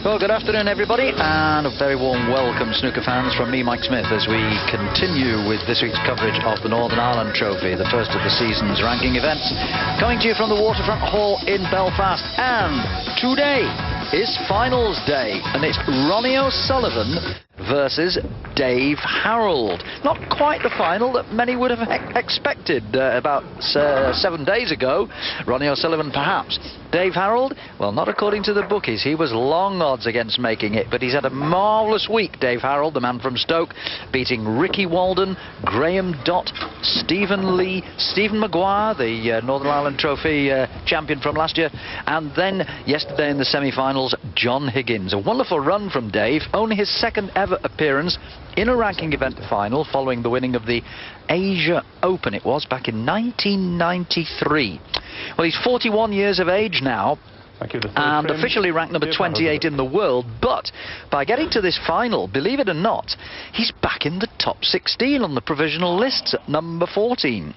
Well, good afternoon, everybody, and a very warm welcome, snooker fans, from me, Mike Smith, as we continue with this week's coverage of the Northern Ireland Trophy, the first of the season's ranking events, coming to you from the Waterfront Hall in Belfast. And today is finals day, and it's Ronnie O'Sullivan versus Dave Harold. Not quite the final that many would have expected about 7 days ago. Ronnie O'Sullivan, perhaps. Dave Harold, well, not according to the bookies. He was long odds against making it, but he's had a marvellous week, Dave Harold, the man from Stoke, beating Ricky Walden, Graham Dott, Stephen Lee, Stephen Maguire, the Northern Ireland Trophy champion from last year, and then yesterday in the semi-finals, John Higgins. A wonderful run from Dave, only his second ever appearance in a ranking event final following the winning of the Asia Open, it was, back in 1993. Well, he's 41 years of age now, and officially ranked number 28 in the world, but by getting to this final, believe it or not, he's back in the top 16 on the provisional lists at number 14.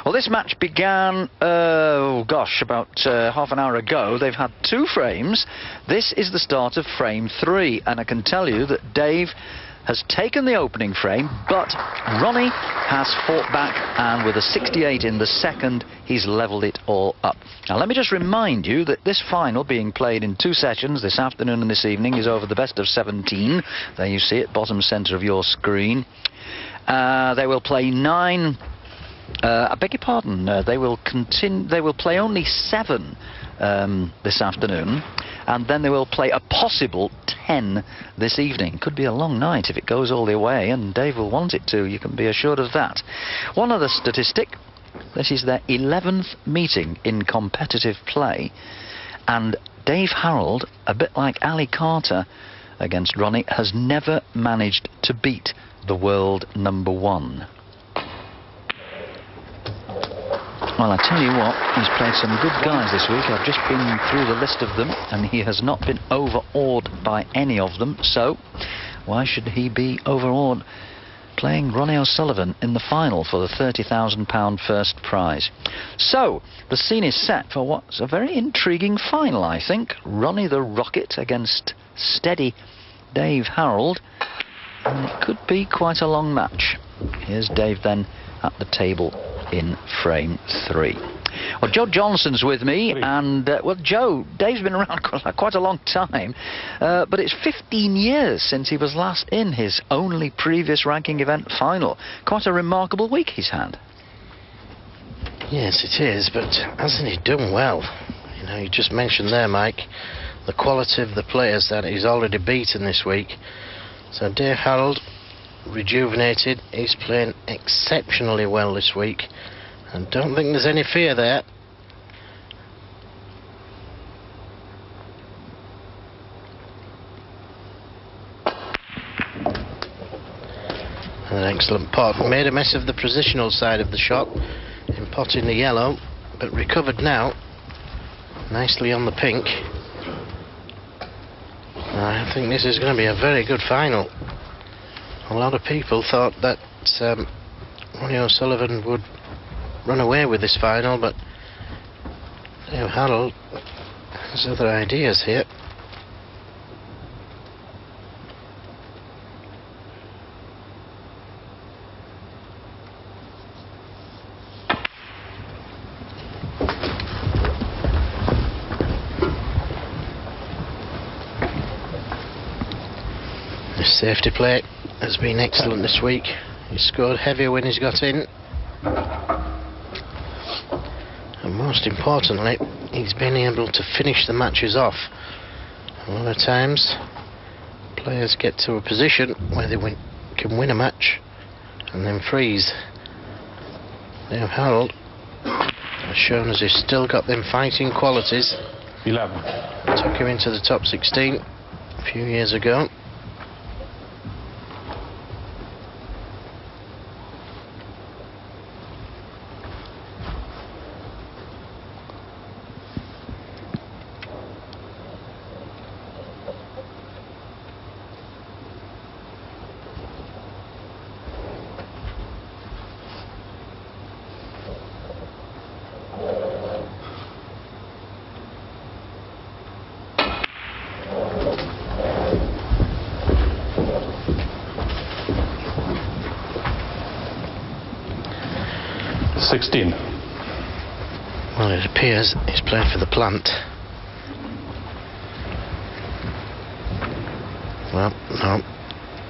Well, this match began, about half an hour ago. They've had 2 frames. This is the start of frame 3, and I can tell you that Dave has taken the opening frame, but Ronnie has fought back, and with a 68 in the second, he's levelled it all up. Now, let me just remind you that this final, being played in 2 sessions this afternoon and this evening, is over the best of 17. There you see it, bottom centre of your screen. They will play 9. I beg your pardon. They will play only 7 this afternoon, and then they will play a possible 10 this evening. Could be a long night if it goes all the way, and Dave will want it to, you can be assured of that. One other statistic: this is their 11th meeting in competitive play, and Dave Harold, a bit like Ali Carter against Ronnie, has never managed to beat the world number 1. Well, I tell you what, he's played some good guys this week. I've just been through the list of them, and he has not been overawed by any of them. So, why should he be overawed playing Ronnie O'Sullivan in the final for the £30,000 first prize? So, the scene is set for what's a very intriguing final, I think. Ronnie the Rocket against steady Dave Harold, and it could be quite a long match. Here's Dave then at the table in frame 3. Well, Joe Johnson's with me, and well, Joe, Dave's been around quite a long time, but it's 15 years since he was last in his only previous ranking event final. Quite a remarkable week he's had. Yes, it is, but hasn't he done well? You know, you just mentioned there, Mike, the quality of the players that he's already beaten this week. So Dave Harold, rejuvenated, he's playing exceptionally well this week, and don't think there's any fear there. An excellent pot. Made a mess of the positional side of the shot in potting the yellow, but recovered now nicely on the pink. I think this is going to be a very good final. A lot of people thought that Ronnie O'Sullivan would run away with this final, but Dave Harold has other ideas here. The safety play has been excellent this week. He's scored heavy when he's got in, and most importantly, he's been able to finish the matches off. A lot of times players get to a position where they can win a match and then freeze. Now Harold has shown us he's still got them fighting qualities. 11. Took him into the top 16 a few years ago. 16. Well, it appears he's playing for the plant. Well, no.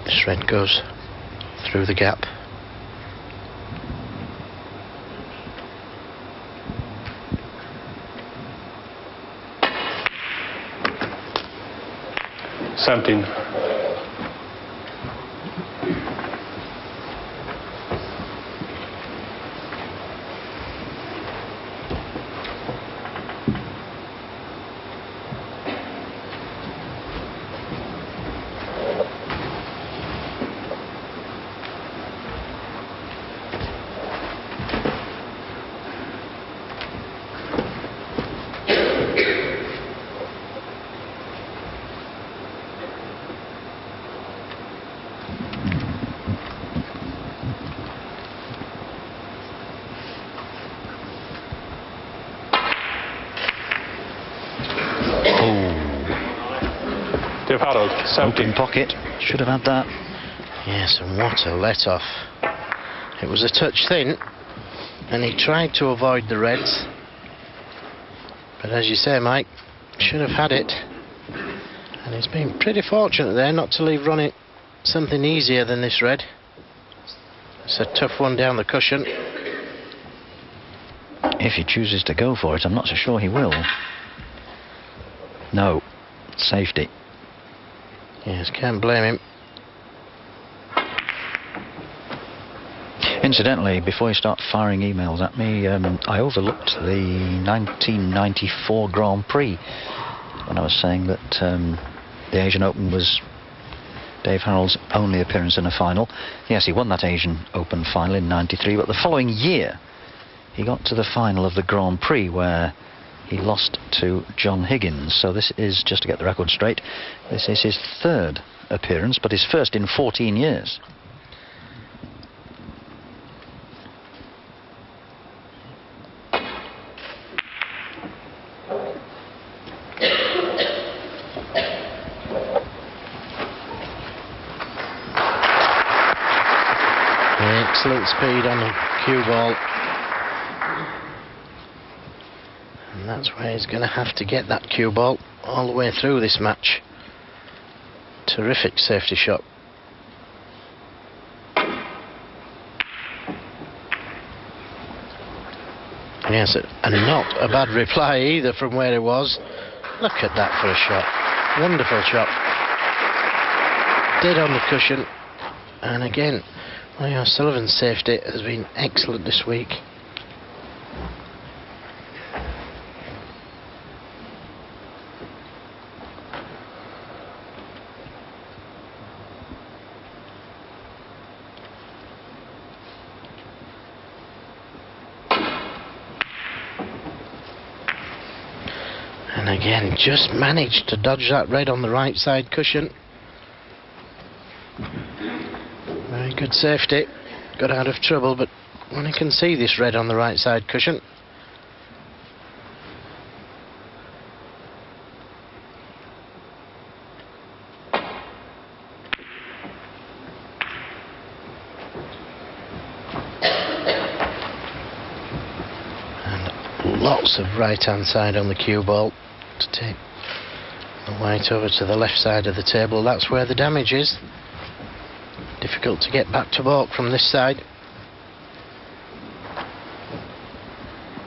This red goes through the gap. Seventeen. Dave Harold, 17. Open pocket. Should have had that. Yes, and what a let-off. It was a touch thin, and he tried to avoid the reds. But as you say, Mike, should have had it. And he's been pretty fortunate there not to leave Ronnie something easier than this red. It's a tough one down the cushion. If he chooses to go for it, I'm not so sure he will. No. Safety. Yes, can't blame him. Incidentally, before you start firing emails at me, I overlooked the 1994 Grand Prix when I was saying that the Asian Open was Dave Harold's only appearance in a final. Yes, he won that Asian Open final in '93, but the following year he got to the final of the Grand Prix where he lost to John Higgins. So this is, just to get the record straight, this is his third appearance, but his first in 14 years. Excellent speed on the cue ball. And that's where he's going to have to get that cue ball all the way through this match. Terrific safety shot. Yes, and not a bad reply either from where he was. Look at that for a shot. Wonderful shot. Dead on the cushion. And again, Ronnie O'Sullivan's safety has been excellent this week. And again, just managed to dodge that red on the right side cushion. Very good safety. Got out of trouble, but when you can see this red on the right side cushion. And lots of right hand side on the cue ball to take the white over to the left side of the table. That's where the damage is. Difficult to get back to baulk from this side.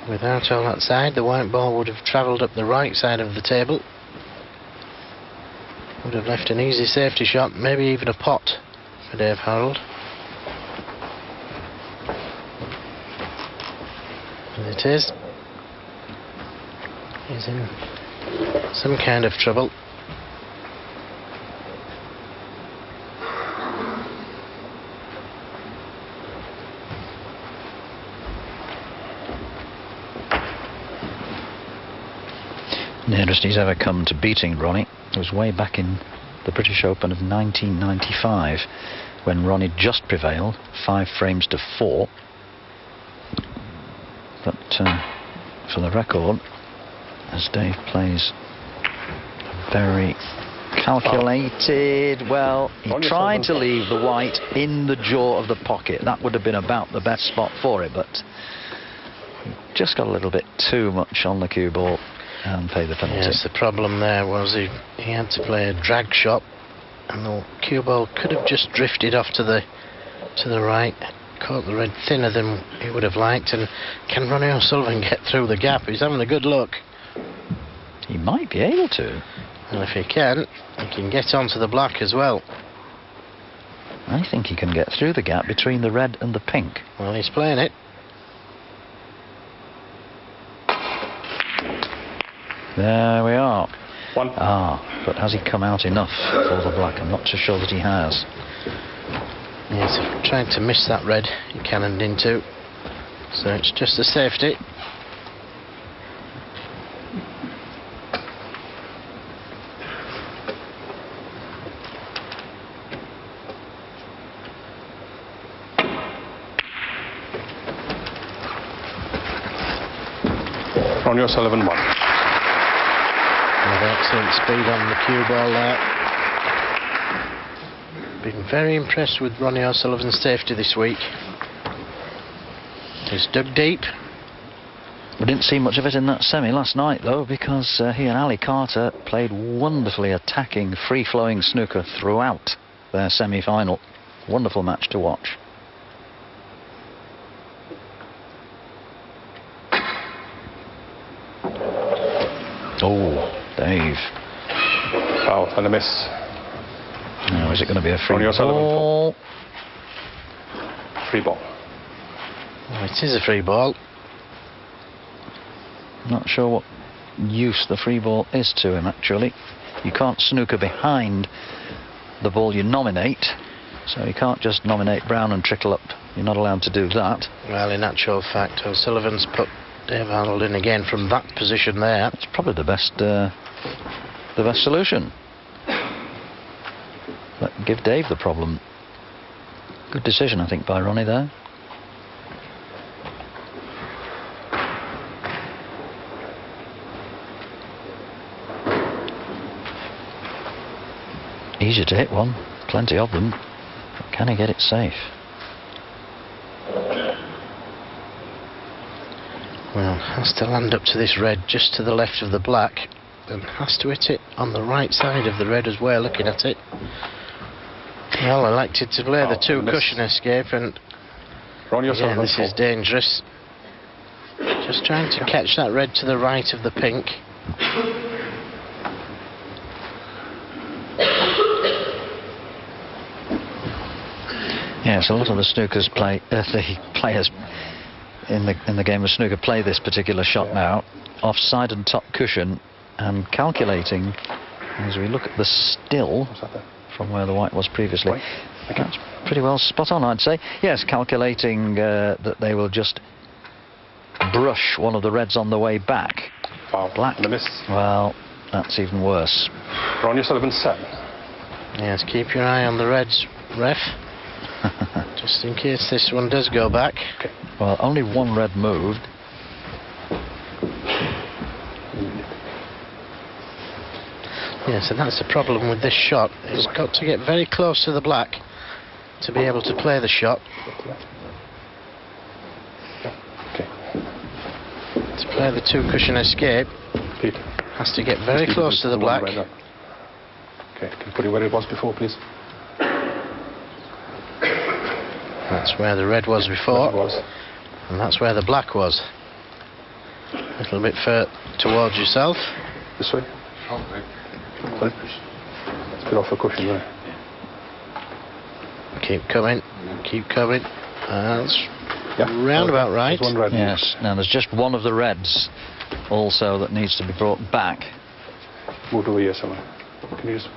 Without all that side, the white ball would have travelled up the right side of the table. Would have left an easy safety shot, maybe even a pot for Dave Harold. And it is. He's in some kind of trouble. Nearest he's ever come to beating Ronnie was way back in the British Open of 1995 when Ronnie just prevailed 5 frames to 4. But for the record, as Dave plays very calculated, well, he tried to leave the white in the jaw of the pocket. That would have been about the best spot for it, but just got a little bit too much on the cue ball and paid the penalty. Yes, the problem there was he had to play a drag shot, and the cue ball could have just drifted off to the right, caught the red thinner than he would have liked. And can Ronnie O'Sullivan get through the gap? He's having a good look. He might be able to. And if he can get onto the black as well. I think he can get through the gap between the red and the pink. Well, he's playing it. There we are. One. But has he come out enough for the black? I'm not too sure that he has. Yes, trying to miss that red he cannoned into. So it's just a safety. Ronnie O'Sullivan 1. With excellent speed on the cue ball there. Been very impressed with Ronnie O'Sullivan's safety this week. He's dug deep. We didn't see much of it in that semi last night, though, because he and Ali Carter played wonderfully attacking, free-flowing snooker throughout their semi-final. Wonderful match to watch. Oh, Dave. Foul and a miss. Now, is it going to be a free Ronnie O'Sullivan ball? Free ball. Oh, it is a free ball. Not sure what use the free ball is to him, actually. You can't snooker behind the ball you nominate, so you can't just nominate brown and trickle up. You're not allowed to do that. Well, in actual fact, O'Sullivan's put Dave Arnold in again from that position there. It's probably the best solution. Give Dave the problem. Good decision, I think, by Ronnie there. Easier to hit one, plenty of them, but can he get it safe? Well, has to land up to this red just to the left of the black, and has to hit it on the right side of the red as well, looking at it. Well, elected to play the two cushion escape, and again, this is dangerous. Just trying to catch that red to the right of the pink. Yes, a lot of the snookers play, the players in the game of snooker play this particular shot now, offside and top cushion, and calculating as we look at the still from where the white was previously. That's pretty well spot on, I'd say. Yes, calculating that they will just brush one of the reds on the way back. Foul. Black. And a miss. Well, that's even worse. Ronnie O'Sullivan 7. Yes, keep your eye on the reds, ref. Just in case this one does go back. Okay. Well, only one red moved. Yes, and that's the problem with this shot. It's got to get very close to the black to be able to play the shot. Okay. To play the two cushion escape, Pete. has to get very close to the black. Okay, can you put it where it was before, please? That's where the red was before, Was. and that's where the black was. A little bit towards yourself. This way? Sorry? Let's put off the cushion there. Keep coming, keep coming. That's round about right. There's one red. Yes, now there's just one of the reds also that needs to be brought back. Moved over here somewhere. Can you just...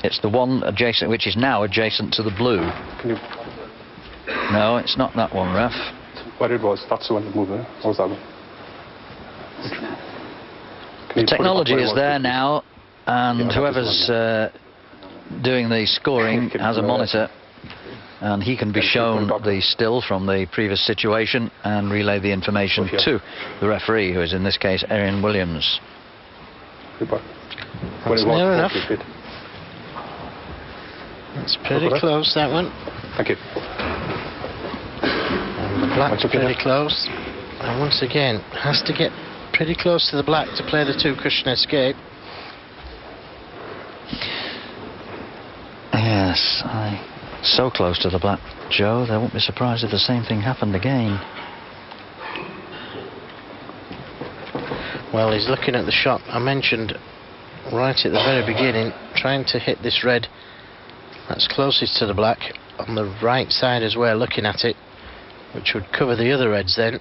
It's the one adjacent, which is now adjacent to the blue. Can you... No, it's not that one, ref. Where it was, that's the one that moved there. Or was that one? The technology is there now, and whoever's doing the scoring has a monitor, and he can be shown the still from the previous situation and relay the information to the referee, who is in this case Erin Williams. That's near enough. That's pretty close, that one. Thank you. And the black's pretty close. And once again, has to get pretty close to the black to play the 2-cushion escape. Yes, so close to the black, Joe. They won't be surprised if the same thing happened again. Well, he's looking at the shot I mentioned right at the very beginning, trying to hit this red that's closest to the black on the right side as we're looking at it, which would cover the other reds then.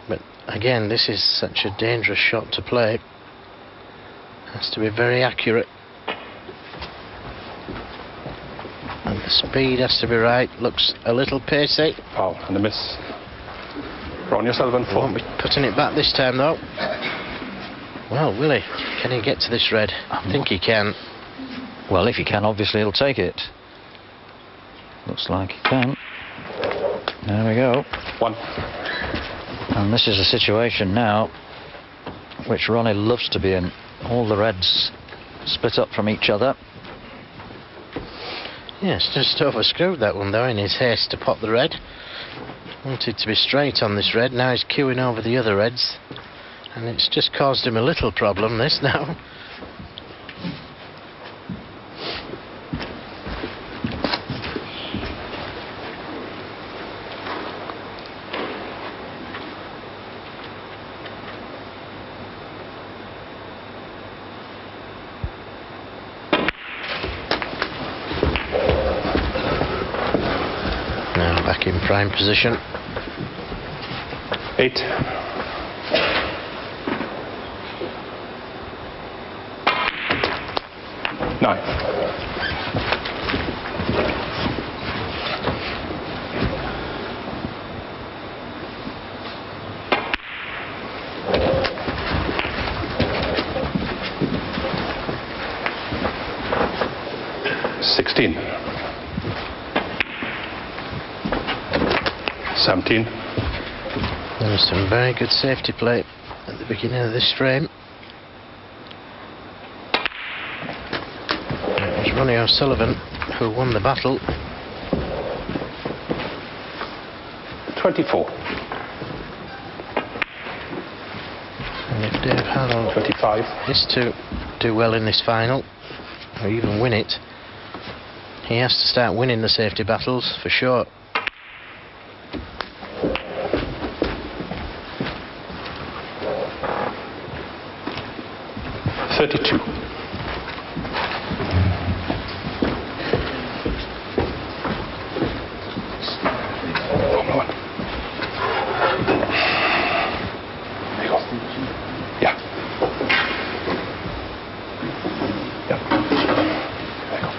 But again, this is such a dangerous shot to play. Has to be very accurate. And the speed has to be right. Looks a little pacey. Foul and a miss. Ronnie O'Sullivan, 4. Won't be putting it back this time though. Well, will he? Can he get to this red? I think he can. Well, if he can, obviously he'll take it. Looks like he can. There we go. 1. And this is a situation now which Ronnie loves to be in. All the reds split up from each other. Yes, just overscrewed that one though in his haste to pop the red. Wanted to be straight on this red, now he's queuing over the other reds. And it's just caused him a little problem, this now. Now back in prime position. 8. 9. Sixteen. 17. There was some very good safety play at the beginning of this frame. It was Ronnie O'Sullivan who won the battle. 24. And if Dave Harold 25. is to do well in this final, or even win it, he has to start winning the safety battles for sure. 32. 1. There you go. Yeah. Yeah. There you go.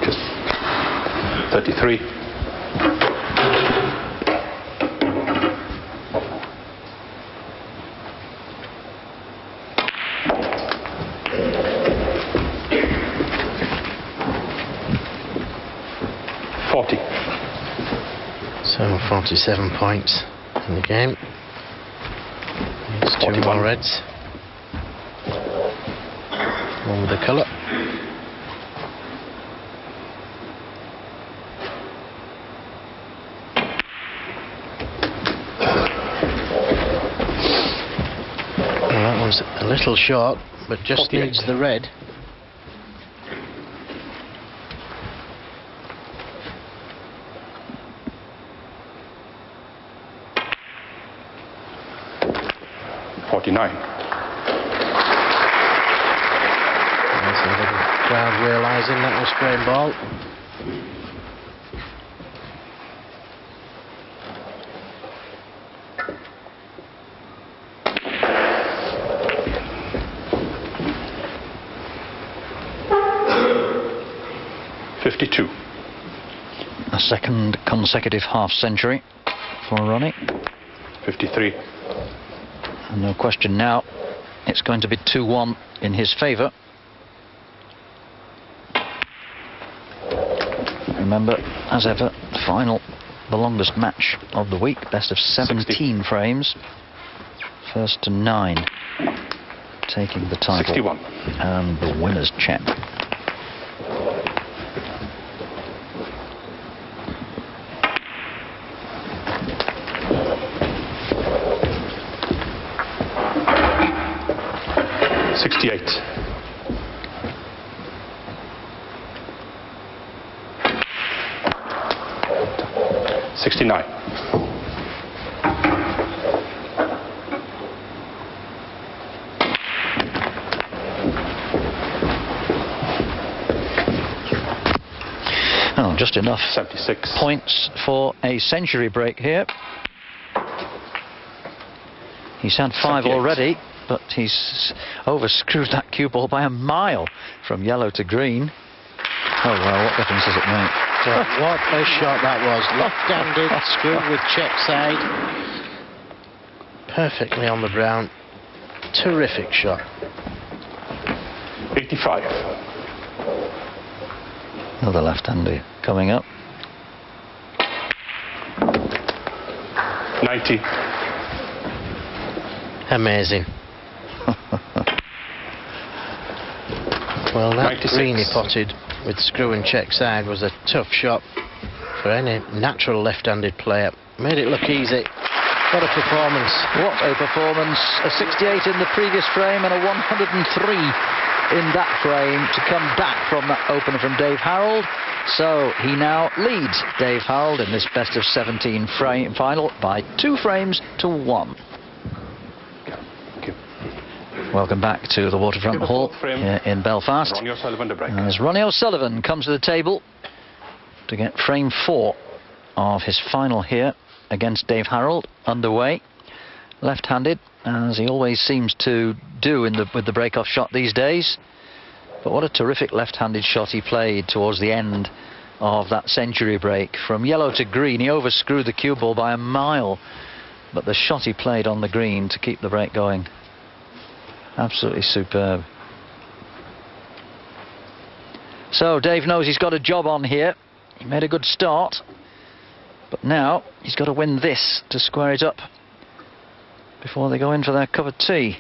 Just 33. 40. So 47 points in the game. There's 2 41. more reds. One with the colour. Well, that one's a little short, but just 48. needs the red. Crowd realising that was frame ball. A second consecutive half-century for Ronnie. 53. And no question now, it's going to be 2-1 in his favour. Remember, as ever, the final the longest match of the week, best of 17 60. frames. First to 9, taking the title. 61. And the winner's check. Oh, just enough 76 points for a century break here. He's had 5 78. already, but he's overscrewed that cue ball by a mile from yellow to green. Oh well, what difference does it make? What a shot that was. Left-handed, screwed with check side. Perfectly on the brown. Terrific shot. 85. Another left-hander coming up. 90. Amazing. Well, that 96. green he potted with screw and check side was a tough shot for any natural left-handed player. Made it look easy. What a performance. What a performance. A 68 in the previous frame and a 103 in that frame to come back from that opener from Dave Harold. So he now leads Dave Harold in this best of 17 frame final by 2 frames to 1. Welcome back to the Waterfront Hall here in Belfast. Ronnie O'Sullivan to break. As Ronnie O'Sullivan comes to the table to get frame 4 of his final here against Dave Harold underway. Left-handed, as he always seems to do with the break-off shot these days. But what a terrific left-handed shot he played towards the end of that century break. From yellow to green, he overscrewed the cue ball by a mile. But the shot he played on the green to keep the break going, absolutely superb. So Dave knows he's got a job on here. He made a good start, but now he's got to win this to square it up before they go in for their cup of tea.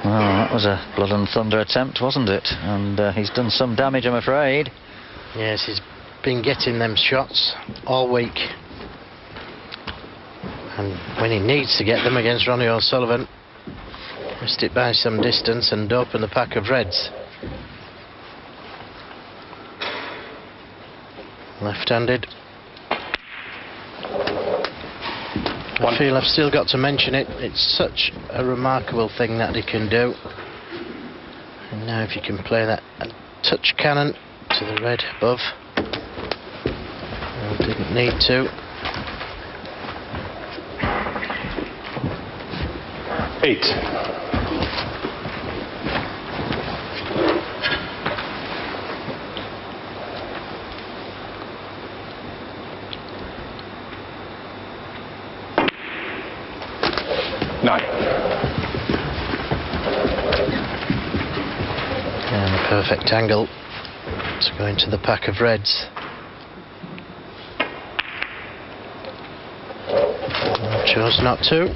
Well, that was a blood and thunder attempt, wasn't it? And he's done some damage, I'm afraid. Yes, he's been getting them shots all week. And when he needs to get them against Ronnie O'Sullivan, missed it by some distance and opened the pack of reds. Left-handed. I feel I've still got to mention it. It's such a remarkable thing that he can do. And now if you can play that touch cannon to the red above. Well, didn't need to. 8. And a perfect angle to go into the pack of reds. Chose not to.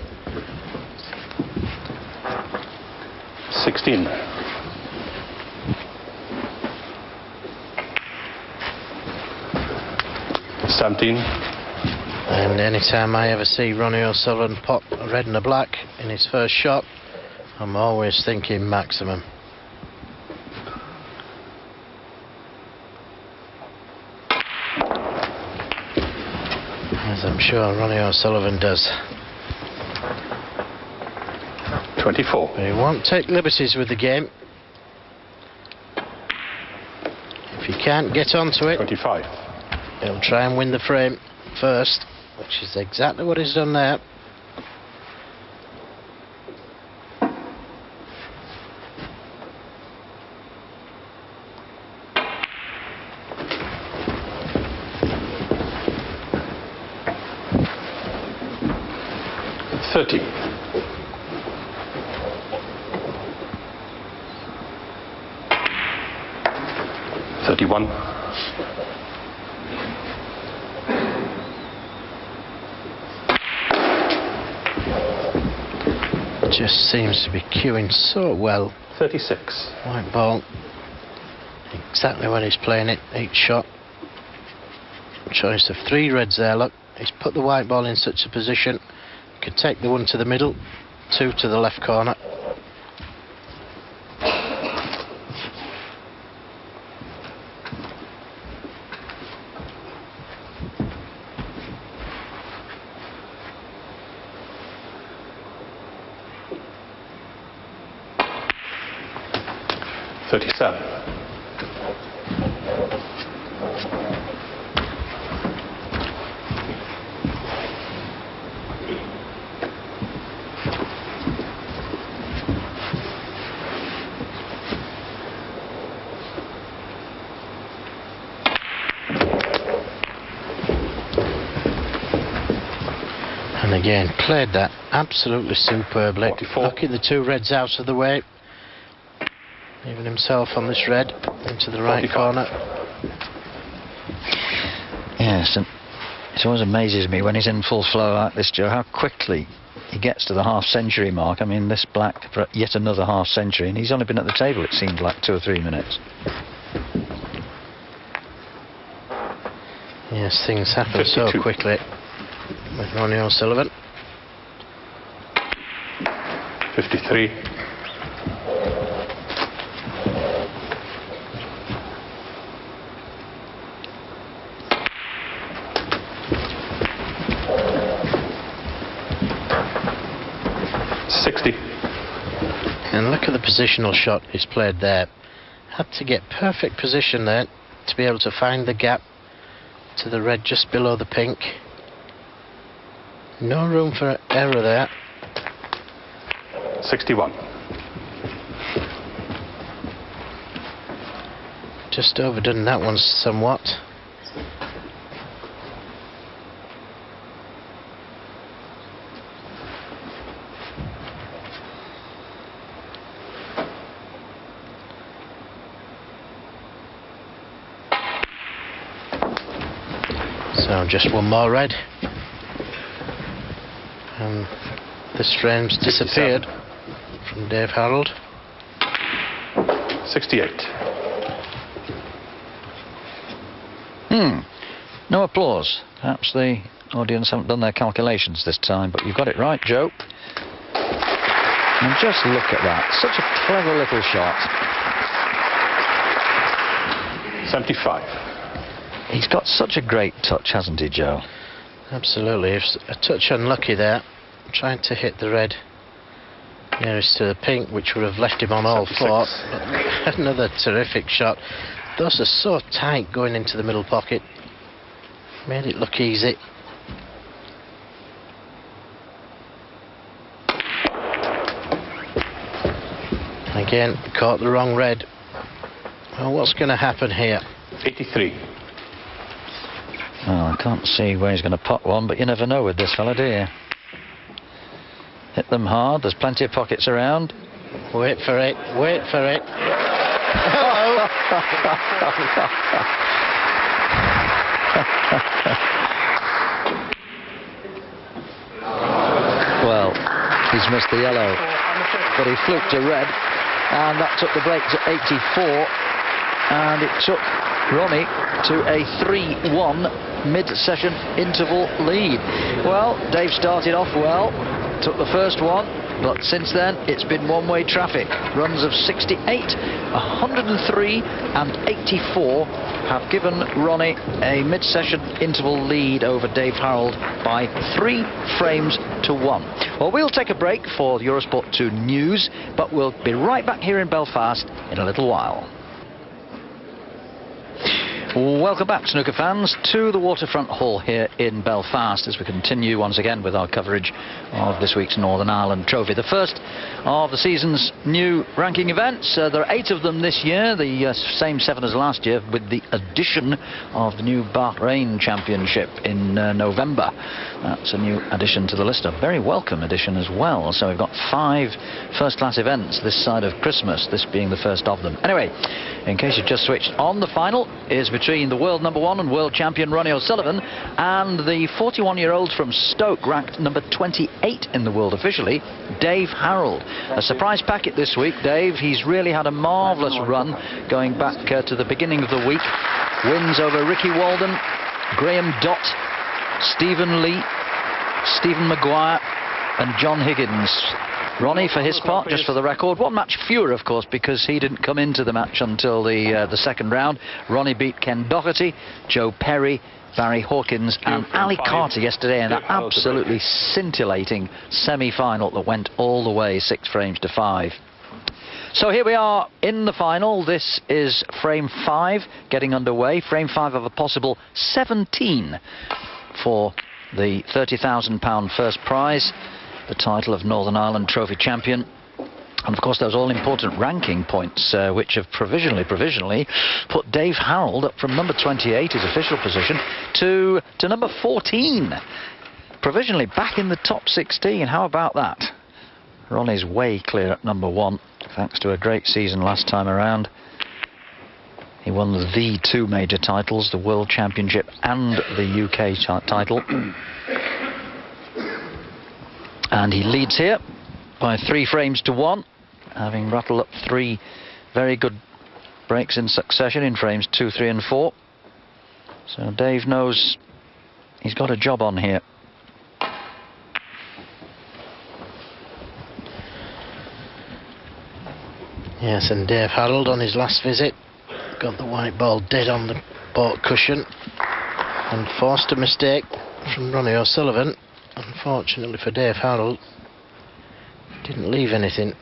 16. And anytime I ever see Ronnie O'Sullivan pop a red and a black in his first shot, I'm always thinking maximum. As I'm sure Ronnie O'Sullivan does. 24. But he won't take liberties with the game. If he can't get onto it, 25. he'll try and win the frame first, which is exactly what he's done there. 31. Just seems to be cueing so well. 36. White ball. Exactly when he's playing it, each shot. Choice of 3 reds there, look. He's put the white ball in such a position. He could take the 1 to the middle, 2 to the left corner. And again, played that absolutely superbly. 44. Knocking the 2 reds out of the way. Leaving himself on this red into the right 45. corner. Yes, and it always amazes me when he's in full flow like this, Joe, how quickly he gets to the half-century mark. I mean, this black for yet another half-century, and he's only been at the table, it seemed like, 2 or 3 minutes. Yes, things happen 52. so quickly with Ronnie O'Sullivan. 53. 60. And look at the positional shot he's played there. Had to get perfect position there to be able to find the gap to the red just below the pink. No room for error there. 61. Just overdone that one somewhat. So just one more red. And this frame's disappeared from Dave Harold. 68. No applause. Perhaps the audience haven't done their calculations this time, but you've got it right, Joe. And just look at that. Such a clever little shot. 75. He's got such a great touch, hasn't he, Joe? Absolutely. It's a touch unlucky there, trying to hit the red nearest to the pink, which would have left him on all 76. four. But another terrific shot. Those are so tight going into the middle pocket. Made it look easy. Again, caught the wrong red. Well, what's going to happen here? 83. Well, I can't see where he's going to pot one, but you never know with this fella, do you? Hit them hard. There's plenty of pockets around. Wait for it. Wait for it. Hello. Well, he's missed the yellow, but he fluked a red, and that took the break to 84, and it took Ronnie to a 3-1 mid-session interval lead. Well, Dave started off well, took the first one, but since then it's been one-way traffic. Runs of 68, 103 and 84 have given Ronnie a mid-session interval lead over Dave Harold by 3 frames to 1. Well, we'll take a break for Eurosport 2 news, but we'll be right back here in Belfast in a little while. Welcome back, snooker fans, to the Waterfront Hall here in Belfast as we continue once again with our coverage of this week's Northern Ireland Trophy, the first of the season's new ranking events. There are 8 of them this year, the same 7 as last year, with the addition of the new Bahrain Championship in November. That's a new addition to the list, a very welcome addition as well. So we've got 5 first-class events this side of Christmas, this being the first of them. Anyway, in case you've just switched on, the final is between the world #1 and world champion Ronnie O'Sullivan and the 41-year-old from Stoke, ranked number 28 in the world officially, Dave Harold. A surprise packet this week, Dave. He's really had a marvellous run going back to the beginning of the week. Wins over Ricky Walden, Graham Dott, Stephen Lee, Stephen Maguire and John Higgins. Ronnie, for his part, just for the record, one match fewer, of course, because he didn't come into the match until the second round. Ronnie beat Ken Doherty, Joe Perry, Barry Hawkins and Ali Carter yesterday in an absolutely scintillating semi-final that went all the way 6 frames to 5. So here we are in the final. This is frame 5 getting underway. Frame 5 of a possible 17 for the £30,000 first prize, the title of Northern Ireland Trophy champion. And of course those all-important ranking points which have provisionally put Dave Harold up from number 28, his official position, to number 14. Provisionally back in the top 16. How about that? Ronnie's way clear at number 1, thanks to a great season last time around. He won the 2 major titles, the World Championship and the UK title. And he leads here by 3 frames to 1, having rattled up 3 very good breaks in succession in frames 2, 3 and 4. So Dave knows he's got a job on here. Yes, and Dave Harold on his last visit got the white ball dead on the baulk cushion and forced a mistake from Ronnie O'Sullivan. Unfortunately for Dave Harold, didn't leave anything.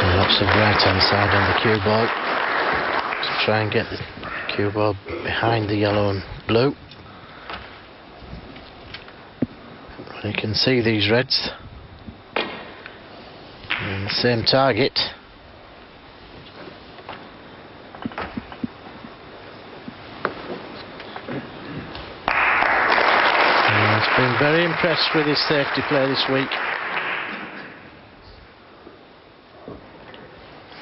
Lots of right-hand side on the cue ball to try and get the cue ball behind the yellow and blue. You can see these reds and the same target. And he's been very impressed with his safety play this week.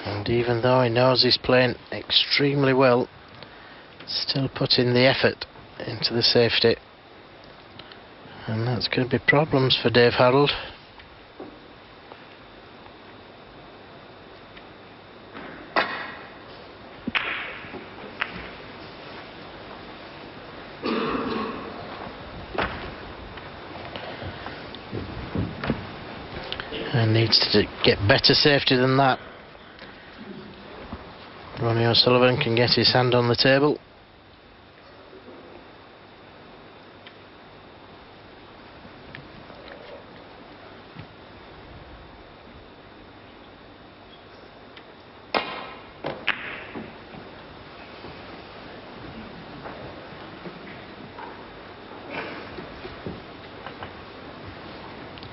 And even though he knows he's playing extremely well, still putting the effort into the safety. And that's going to be problems for Dave Harold. And needs to get better safety than that. Ronnie O'Sullivan can get his hand on the table.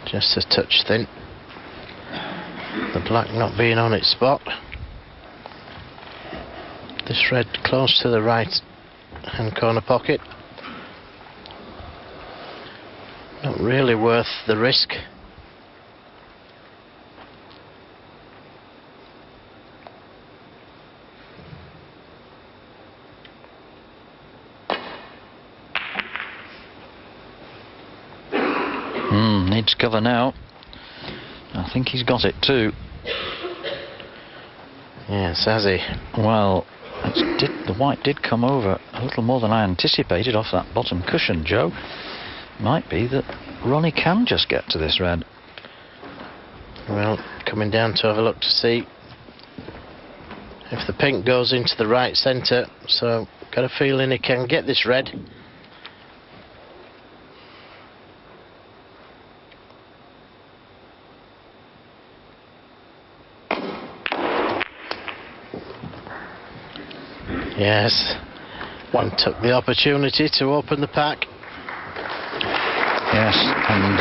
Just a touch thin. The black not being on its spot. This red close to the right hand corner pocket. Not really worth the risk. Needs cover now. I think he's got it too. Yes, has he? Well, the white did come over a little more than I anticipated off that bottom cushion, Joe. Might be that Ronnie can just get to this red. Well, coming down to have a look to see if the pink goes into the right centre. So got a feeling he can get this red. Yes, one took the opportunity to open the pack. Yes, and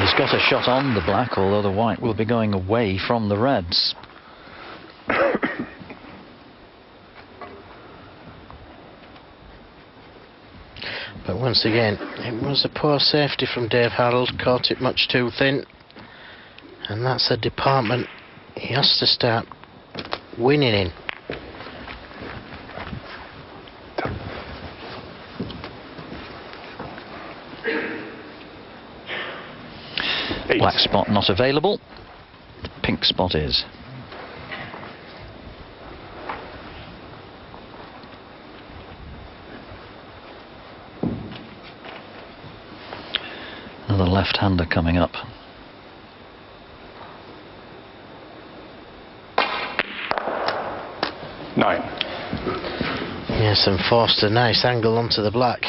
he's got a shot on the black, although the white will be going away from the reds. But once again, it was a poor safety from Dave Harold, caught it much too thin, and that's a department he has to start winning in. Black spot not available. The pink spot is. Another left-hander coming up. Nine. Yes, and forced a nice angle onto the black.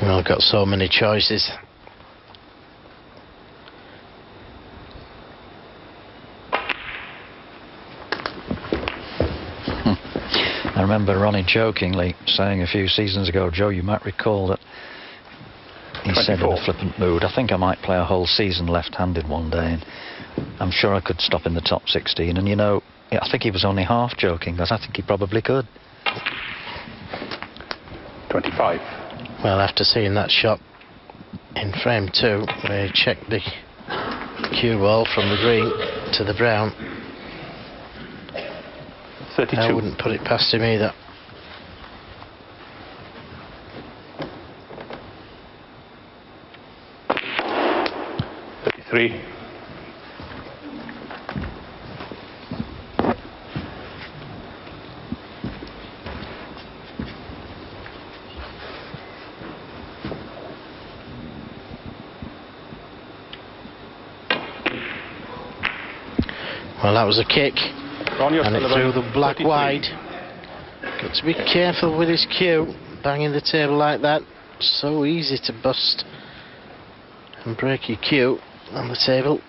Well, I've got so many choices. I remember Ronnie jokingly saying a few seasons ago, Joe, you might recall that he 24. said in a flippant mood, I think I might play a whole season left-handed one day, and I'm sure I could stop in the top 16. And you know, I think he was only half joking, because I think he probably could. 25. Well, after seeing that shot in frame 2, where he checked the cue ball from the green to the brown, 32. I wouldn't put it past him either. Three. Well, that was a kick, Ronnie and it O'Sullivan, threw the black 33. wide. Got to be careful with his cue, banging the table like that. So easy to bust and break your cue on the table.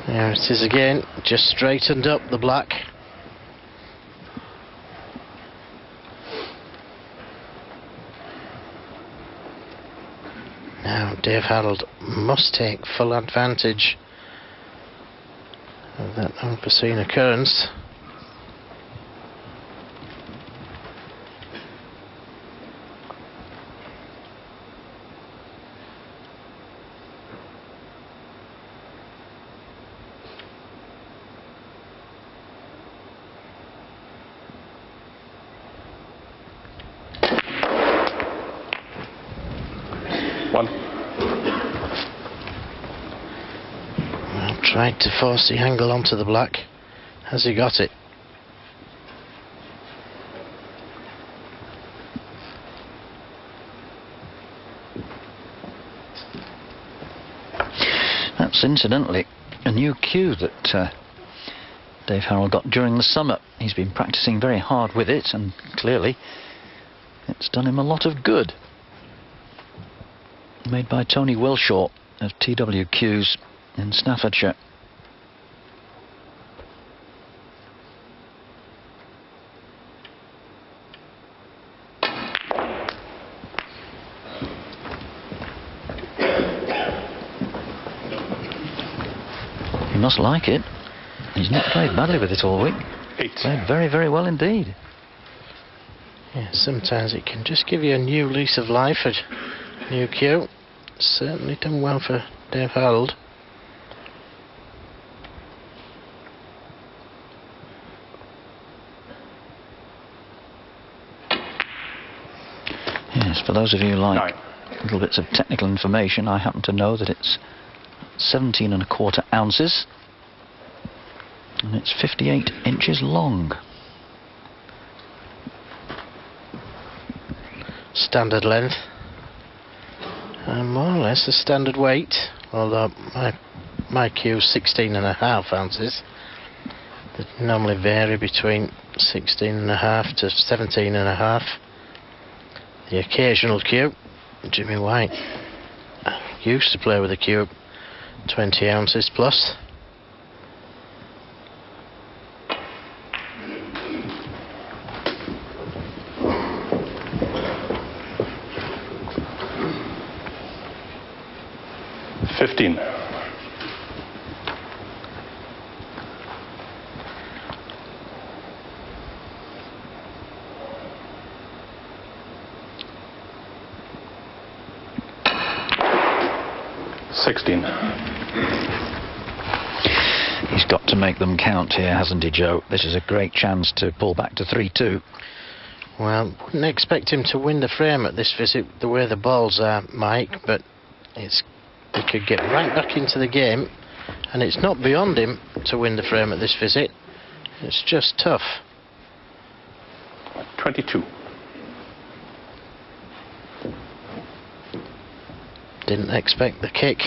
There it is again, just straightened up the black. Now Dave Harold must take full advantage of that unforeseen occurrence. Well, tried to force the angle onto the black. Has he got it? That's incidentally a new cue that Dave Harold got during the summer. He's been practicing very hard with it, and clearly it's done him a lot of good. Made by Tony Wilshaw of TWQs in Staffordshire. You must like it. He's not played badly with it all week. 8. Played very, very well indeed. Yeah, sometimes it can just give you a new lease of life, a new cue. Certainly done well for Dave Harold. Yes, for those of you who like 9. little bits of technical information, I happen to know that it's 17¼ ounces and it's 58 inches long. Standard length. And more or less the standard weight, although my cue is 16½ ounces. They normally vary between 16½ to 17½. The occasional cue, Jimmy White used to play with a cue 20 ounces plus. $15. $16. He's got to make them count here, hasn't he, Joe? This is a great chance to pull back to 3-2. Well, wouldn't expect him to win the frame at this visit the way the balls are, Mike, but he could get right back into the game, and it's not beyond him to win the frame at this visit. It's just tough. 22. Didn't expect the kick.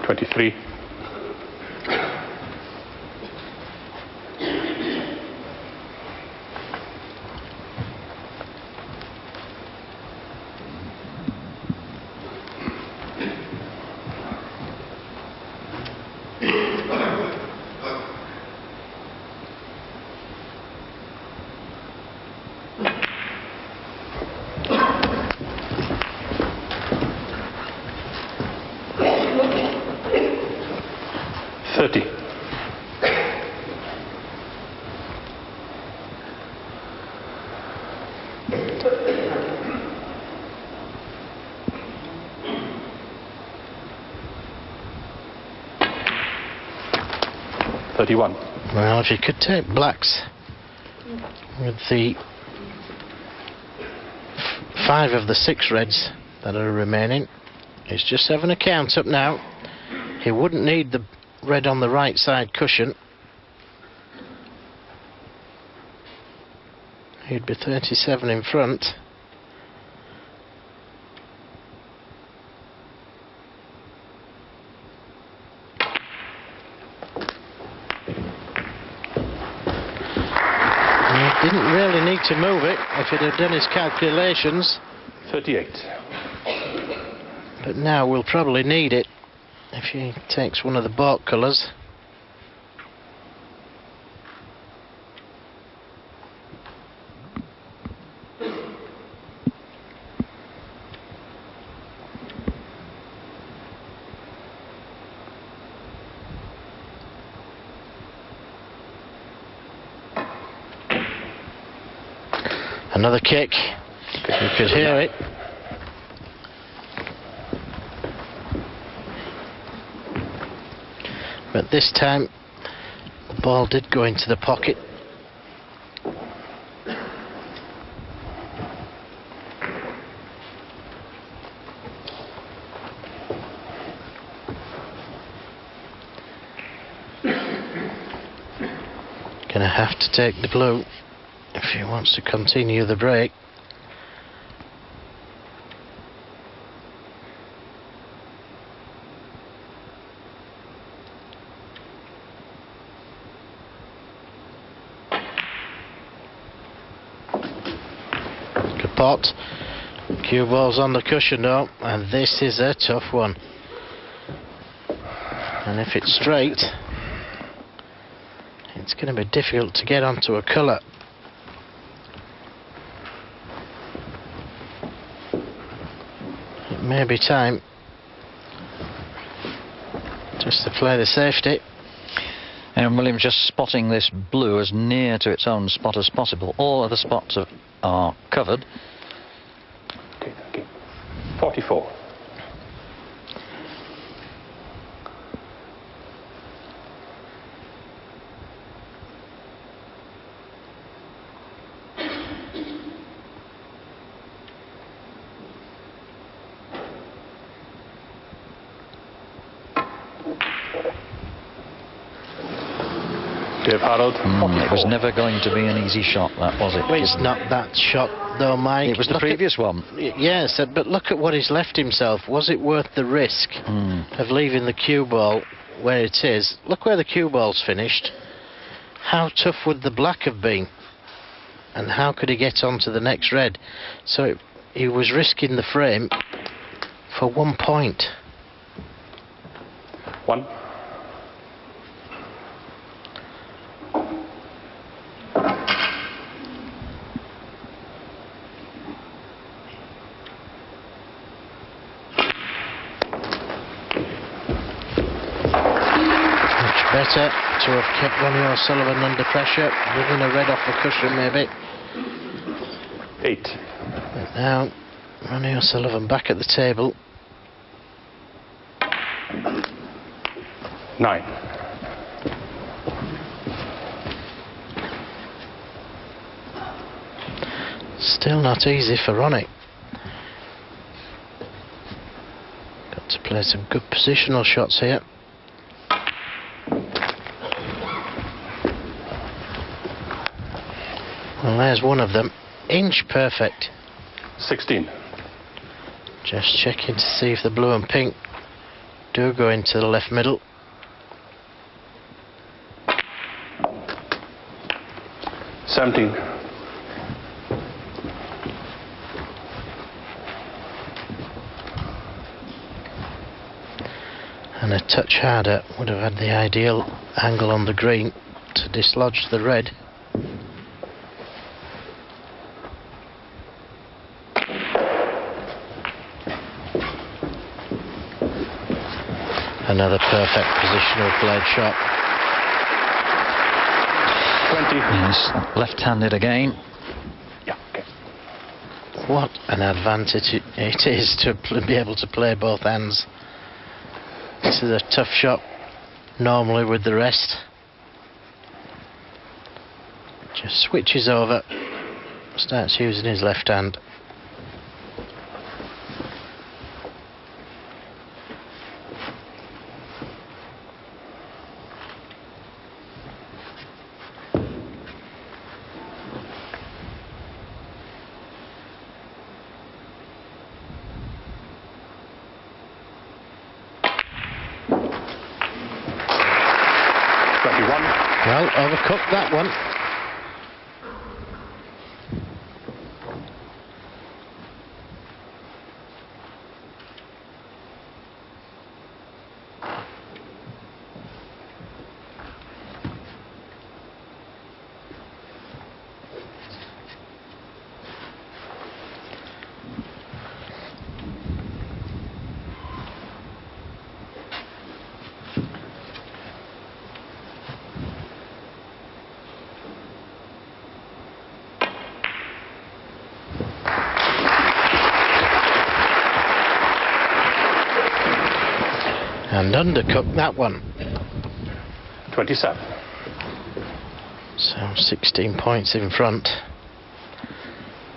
23. Well, if you could take blacks with the 5 of the 6 reds that are remaining, he's just having a count up now. He wouldn't need the red on the right side cushion. He'd be 37 in front. Didn't really need to move it if he'd have done his calculations. 38. But now we'll probably need it if he takes one of the balk colours. Another kick. You could hear it. But this time the ball did go into the pocket. Gonna have to take the blue if he wants to continue the break. Kapot. Cue ball's on the cushion now, and this is a tough one. And if it's straight, it's going to be difficult to get onto a colour. It may be time Just to play the safety. And Williams just spotting this blue as near to its own spot as possible. All other spots are covered. Okay, thank you. 44. Harold, it was never going to be an easy shot, that was it? Well, it's not that shot though, Mike. It was the previous one. Yes, but look at what he's left himself. Was it worth the risk of leaving the cue ball where it is? Look where the cue ball's finished. How tough would the black have been? And how could he get on to the next red? So he was risking the frame for 1 point. 1. Better to have kept Ronnie O'Sullivan under pressure, moving a red off the cushion maybe. 8. But now Ronnie O'Sullivan back at the table. 9. Still not easy for Ronnie. Got to play some good positional shots here. Well, there's one of them. Inch perfect. 16. Just checking to see if the blue and pink do go into the left middle. $17. And a touch harder would have had the ideal angle on the green to dislodge the red. Another perfect positional played shot. 20. Yes, left-handed again. Yeah, okay. What an advantage it is to be able to play both hands. This is a tough shot normally with the rest. Just switches over, starts using his left hand. Well, overcooked that one. And undercooked that one. 27. So 16 points in front.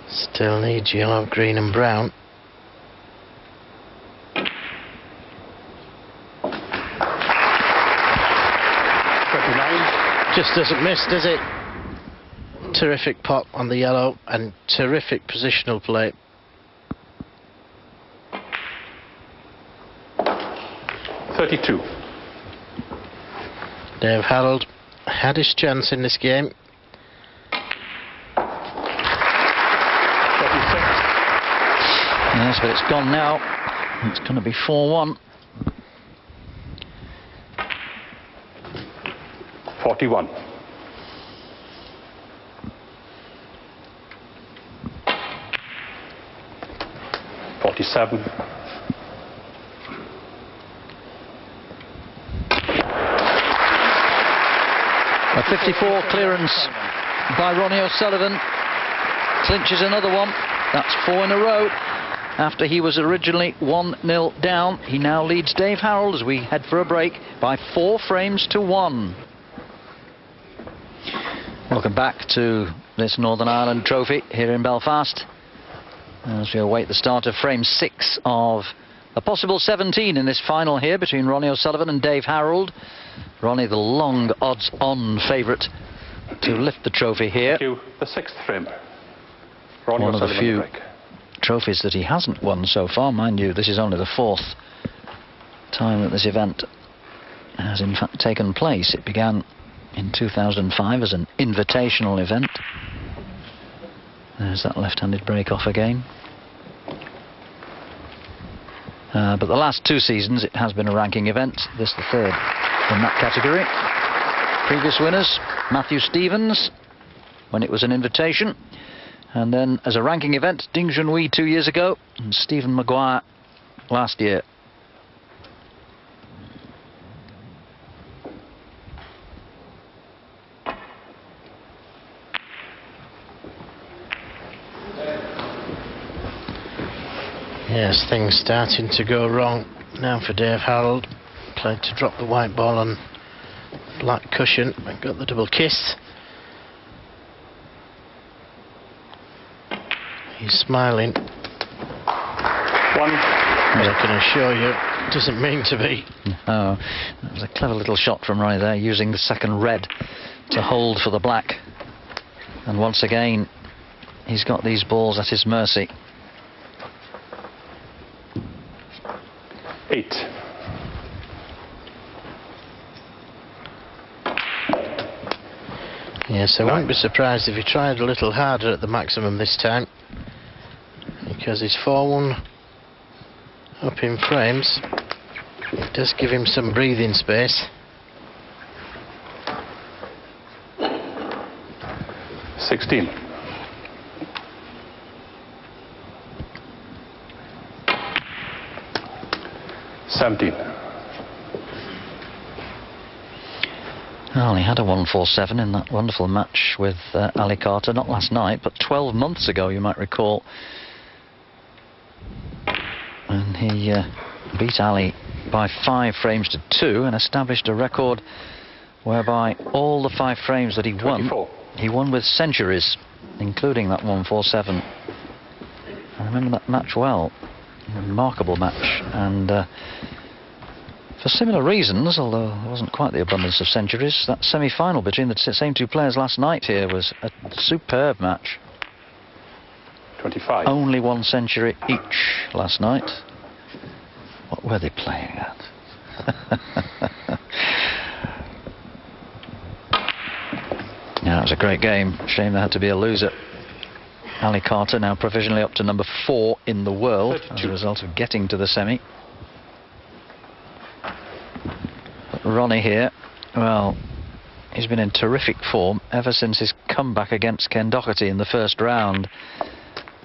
Still needs yellow, green and brown. 29. Just doesn't miss, does it? Terrific pot on the yellow and terrific positional play. 32. Dave Harold had his chance in this game. 36. Yes, but it's gone now. It's going to be 4-1. 41. 47. 54 clearance by Ronnie O'Sullivan. Clinches another one. That's 4 in a row. After he was originally 1-0 down, he now leads Dave Harold as we head for a break by 4 frames to 1. Welcome back to this Northern Ireland Trophy here in Belfast, as we await the start of frame 6 of a possible 17 in this final here between Ronnie O'Sullivan and Dave Harold. Ronnie, the long odds-on favourite to lift the trophy here. The 6th frame. Ronnie One of the O'Sullivan few trophies that he hasn't won so far. Mind you, this is only the 4th time that this event has in fact taken place. It began in 2005 as an invitational event. There's that left-handed break off again. But the last 2 seasons it has been a ranking event. This the 3rd in that category. Previous winners, Matthew Stevens when it was an invitation, and then as a ranking event, Ding Junhui 2 years ago, and Stephen Maguire last year. Yes, things starting to go wrong now for Dave Harold. Played to drop the white ball on black cushion and got the double kiss. He's smiling. 1. I can assure you, doesn't mean to be. Oh, that was a clever little shot from Ronnie there, using the second red to hold for the black. And once again, he's got these balls at his mercy. 8. Yes, I wouldn't be surprised if he tried a little harder at the maximum this time, because he's 4-1 up in frames. It does give him some breathing space. 16. 17. Well, he had a 147 in that wonderful match with Ali Carter, not last night, but 12 months ago, you might recall. And he beat Ali by 5 frames to 2 and established a record whereby all the 5 frames that he won, 24. he won with centuries, including that 147. I remember that match well. A remarkable match, and for similar reasons, although there wasn't quite the abundance of centuries, that semi-final between the same 2 players last night here was a superb match. 25. Only 1 century each last night. What were they playing at? Yeah, it was a great game. Shame there had to be a loser. Ali Carter now provisionally up to number 4 in the world as a result of getting to the semi. But Ronnie here, well, he's been in terrific form ever since his comeback against Ken Doherty in the first round.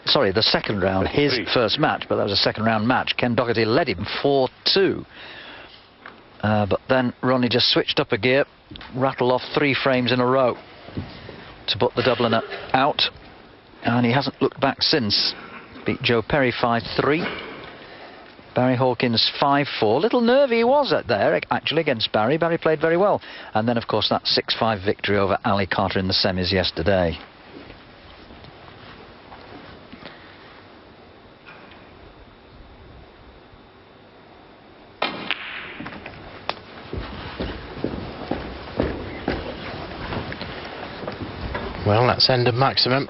Sorry, the second round, his first match, but that was a second round match. Ken Doherty led him 4-2. But then Ronnie just switched up a gear, rattled off 3 frames in a row to put the Dubliner out. And he hasn't looked back since. Beat Joe Perry 5-3. Barry Hawkins 5-4. Little nervy he was there, actually, against Barry. Barry played very well. And then, of course, that 6-5 victory over Ali Carter in the semis yesterday. Well, that's end of maximum.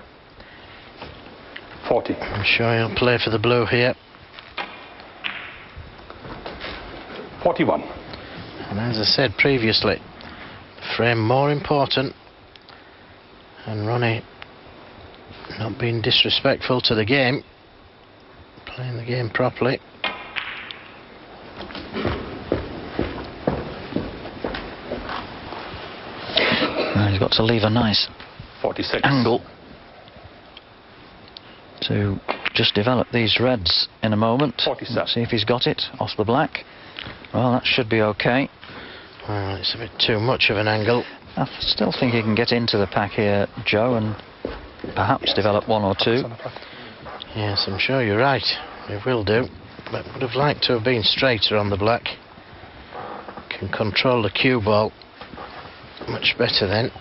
40. I'm sure he'll play for the blue here. 41. And as I said previously, the frame more important, and Ronnie not being disrespectful to the game, playing the game properly. He's got to leave a nice 46. angle to just develop these reds in a moment. 47. Let's see if he's got it off the black. Well, that should be okay. Well, it's a bit too much of an angle. I still think he can get into the pack here, Joe, and perhaps develop one or two. Yes, I'm sure you're right. He will do. But would have liked to have been straighter on the black. Can control the cue ball much better then.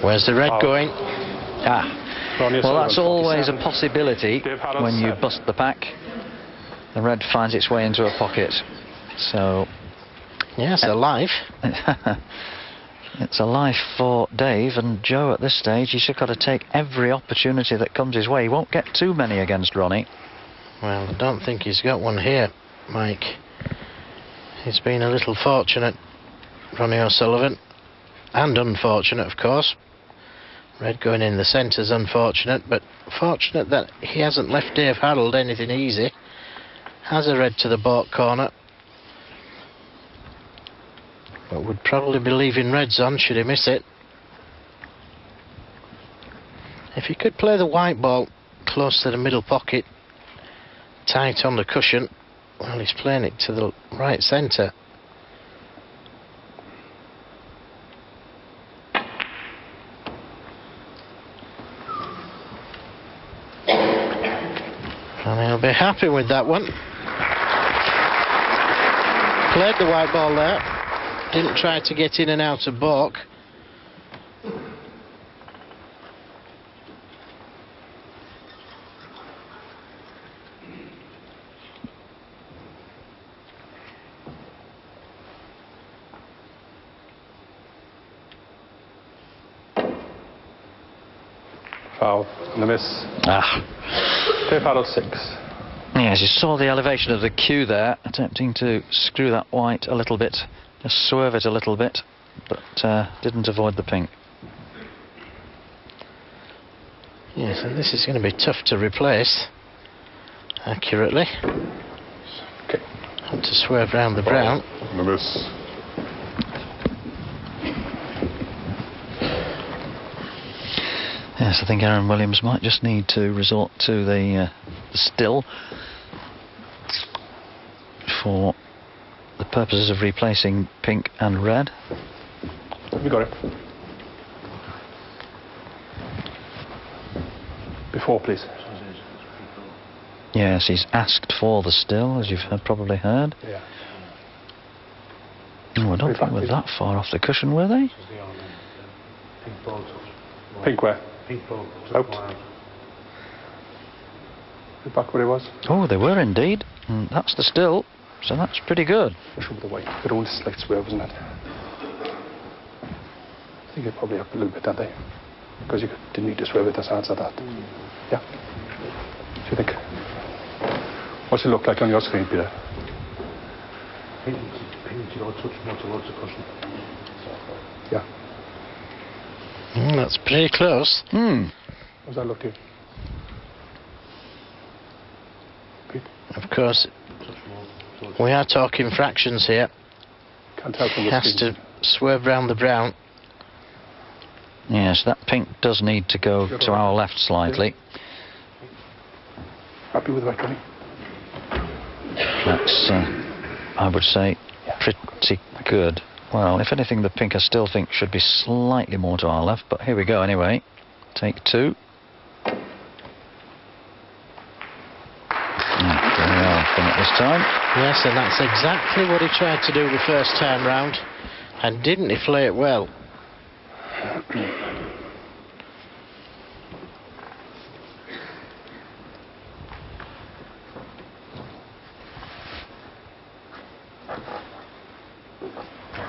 Where's the red going? Well, that's always a possibility when you bust the pack. The red finds its way into a pocket. So, yes, alive. It's a life for Dave, and Joe at this stage, he's just got to take every opportunity that comes his way. He won't get too many against Ronnie. Well, I don't think he's got one here, Mike. He's been a little fortunate, Ronnie O'Sullivan, and unfortunate, of course. Red going in the centre's unfortunate, but fortunate that he hasn't left Dave Harold anything easy. Has a red to the baulk corner, but would probably be leaving reds on should he miss it. If he could play the white ball close to the middle pocket, tight on the cushion, well, he's playing it to the right centre. And he'll be happy with that one. Played the white ball there. Didn't try to get in and out of baulk. Foul and a miss. Dave Harold 6. Yes, you saw the elevation of the cue there, attempting to screw that white a little bit, just swerve it a little bit, but didn't avoid the pink. Yes, and this is going to be tough to replace accurately. Okay. Have to swerve round the brown. And a miss. Yes, I think Aaron Williams might just need to resort to the still for the purposes of replacing pink and red. Have you got it? Before, please. Yes, he's asked for the still, as you've probably heard. Yeah. Oh, I don't think we're that far off the cushion, were they? Pink where? Out. Back where it was. Oh, they were indeed. And that's the still, so that's pretty good. Push over the white. They're only slight swerve, isn't it? I think you're probably up a little bit, aren't they? Because you didn't need to swerve it as hard as that. Yeah. What do you think? What's it look like on your screen, Peter? Pink, you know, touch more towards the cushion. Yeah. That's pretty close. How's that look to you? Pete? Of course, we are talking fractions here. Can't tell from He the has screen. to swerve round the brown. Yes, that pink does need to go to our left slightly. Happy with the white, Ronnie? That's, I would say, pretty good. Well, if anything, the pink I still think should be slightly more to our left, but here we go anyway. Take two. There we are, from it this time. Yes, and that's exactly what he tried to do the first time round. And didn't he play it well?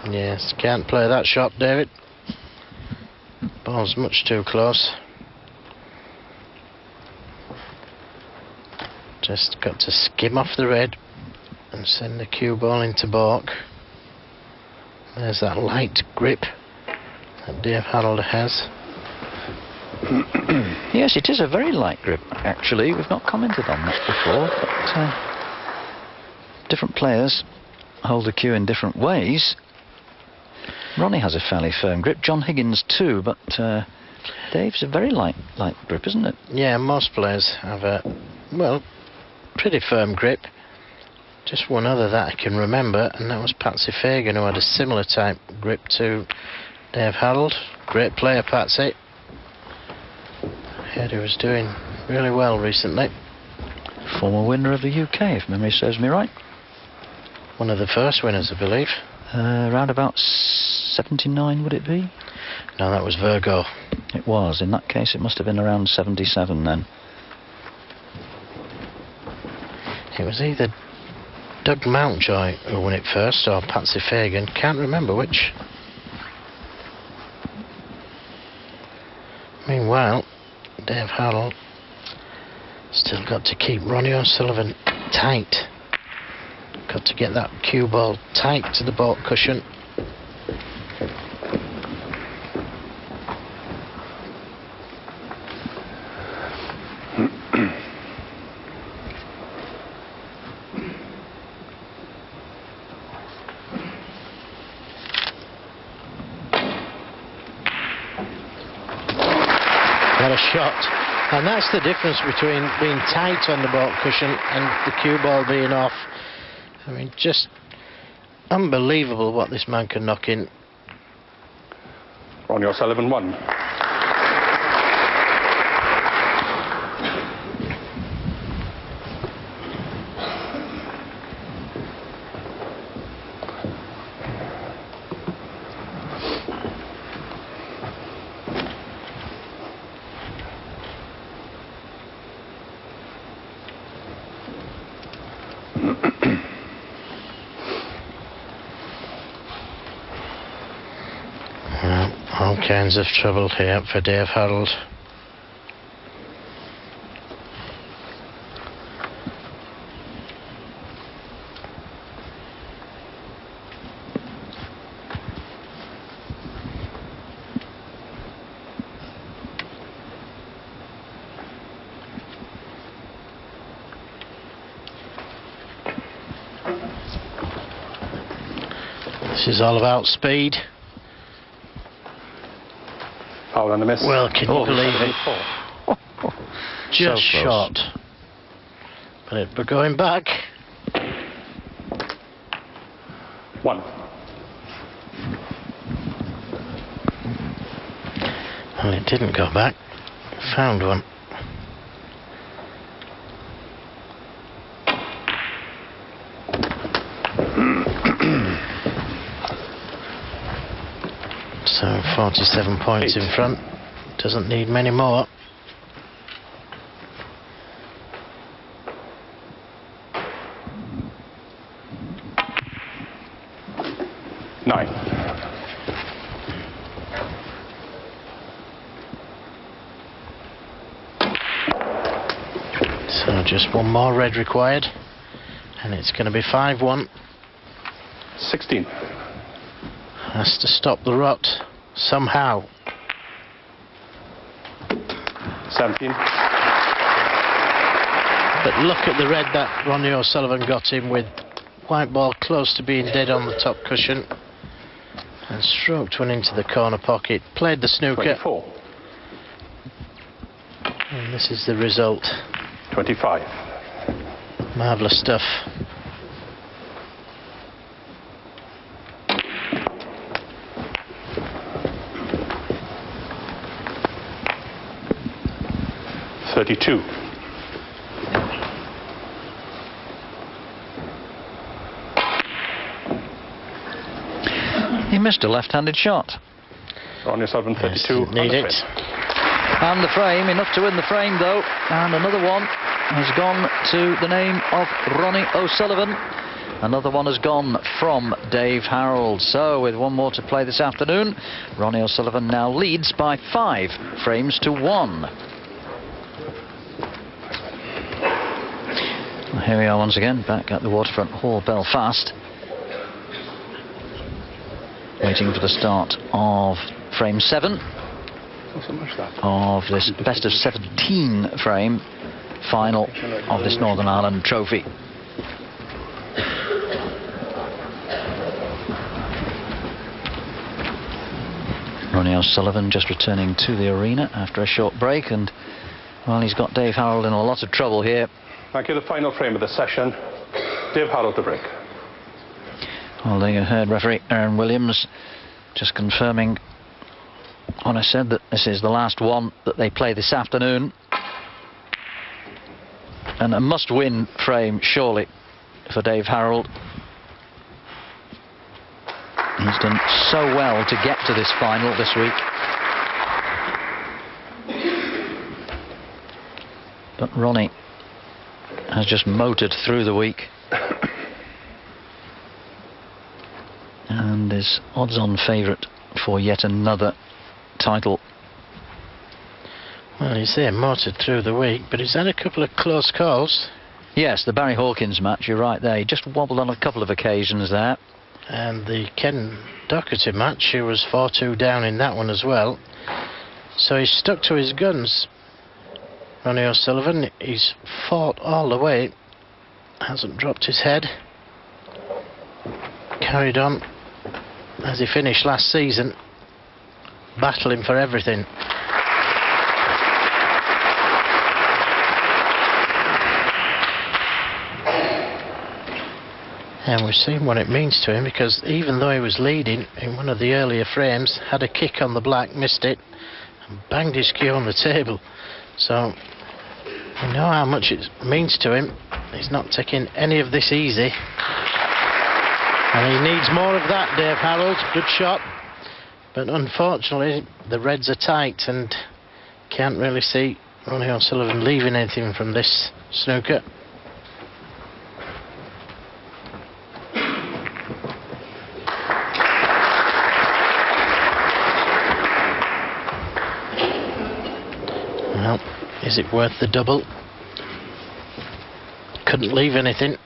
Yes, can't play that shot, David. Ball's much too close. Just got to skim off the red and send the cue ball into baulk. There's that light grip that Dave Harold has. Yes, it is a very light grip, actually. We've not commented on that before, but different players hold the cue in different ways. Ronnie has a fairly firm grip, John Higgins too, but Dave's a very light grip, isn't it? Yeah, most players have a, well, pretty firm grip. Just one other that I can remember, and that was Patsy Fagan, who had a similar type grip to Dave Harold. Great player, Patsy. Heard he was doing really well recently. Former winner of the UK, if memory serves me right. One of the first winners, I believe. Around about 79, would it be? No, that was Virgo. It was. In that case, it must have been around 77 then. It was either Doug Mountjoy who won it first, or Patsy Fagan. Can't remember which. Meanwhile, Dave Harold still got to keep Ronnie O'Sullivan tight. Got to get that cue ball tight to the baulk cushion. What a shot. And that's the difference between being tight on the baulk cushion and the cue ball being off. I mean, just unbelievable what this man can knock in. Ronnie O'Sullivan 1. All kinds of trouble here for Dave Harold. This is all about speed. Foul and a miss. Well, can you believe it? Just So short. But going back. 1. Well, it didn't go back. Found one. So 47 points 8. in front. Doesn't need many more. So just one more red required, and it's going to be 5-1. 16. Has to stop the rot somehow. 17. But look at the red that Ronnie O'Sullivan got him with. White ball close to being dead on the top cushion, and stroked one into the corner pocket. Played the snooker. 24. And this is the result. 25. Marvellous stuff. $32. He missed a left-handed shot. Ronnie O'Sullivan 32. Need it. And the frame, enough to win the frame though. And another one has gone to the name of Ronnie O'Sullivan. Another one has gone from Dave Harold. So with one more to play this afternoon, Ronnie O'Sullivan now leads by 5 frames to 1. Here we are once again, back at the Waterfront Hall, Belfast. Waiting for the start of frame 7 of this best of 17 frame final of this Northern Ireland Trophy. Ronnie O'Sullivan just returning to the arena after a short break, and well, he's got Dave Harold in a lot of trouble here. Thank you. The final frame of the session. Dave Harold to break. Well, there you heard referee Aaron Williams just confirming when I said that this is the last one that they play this afternoon. And a must-win frame, surely, for Dave Harold. He's done so well to get to this final this week. But Ronnie has just motored through the week. And is odds-on favourite for yet another title. Well, he's there motored through the week, but he's had a couple of close calls. Yes, the Barry Hawkins match, you're right there. He just wobbled on a couple of occasions there. And the Ken Doherty match, he was 4-2 down in that one as well. So he's stuck to his guns. Ronnie O'Sullivan, he's fought all the way. Hasn't dropped his head. Carried on as he finished last season, battling for everything. And we've seen what it means to him, because even though he was leading in one of the earlier frames, had a kick on the black, missed it, and banged his cue on the table. So we know how much it means to him. He's not taking any of this easy. And he needs more of that, Dave Harold. Good shot. But unfortunately, the Reds are tight and can't really see Ronnie O'Sullivan leaving anything from this snooker. Well, is it worth the double? Couldn't leave anything.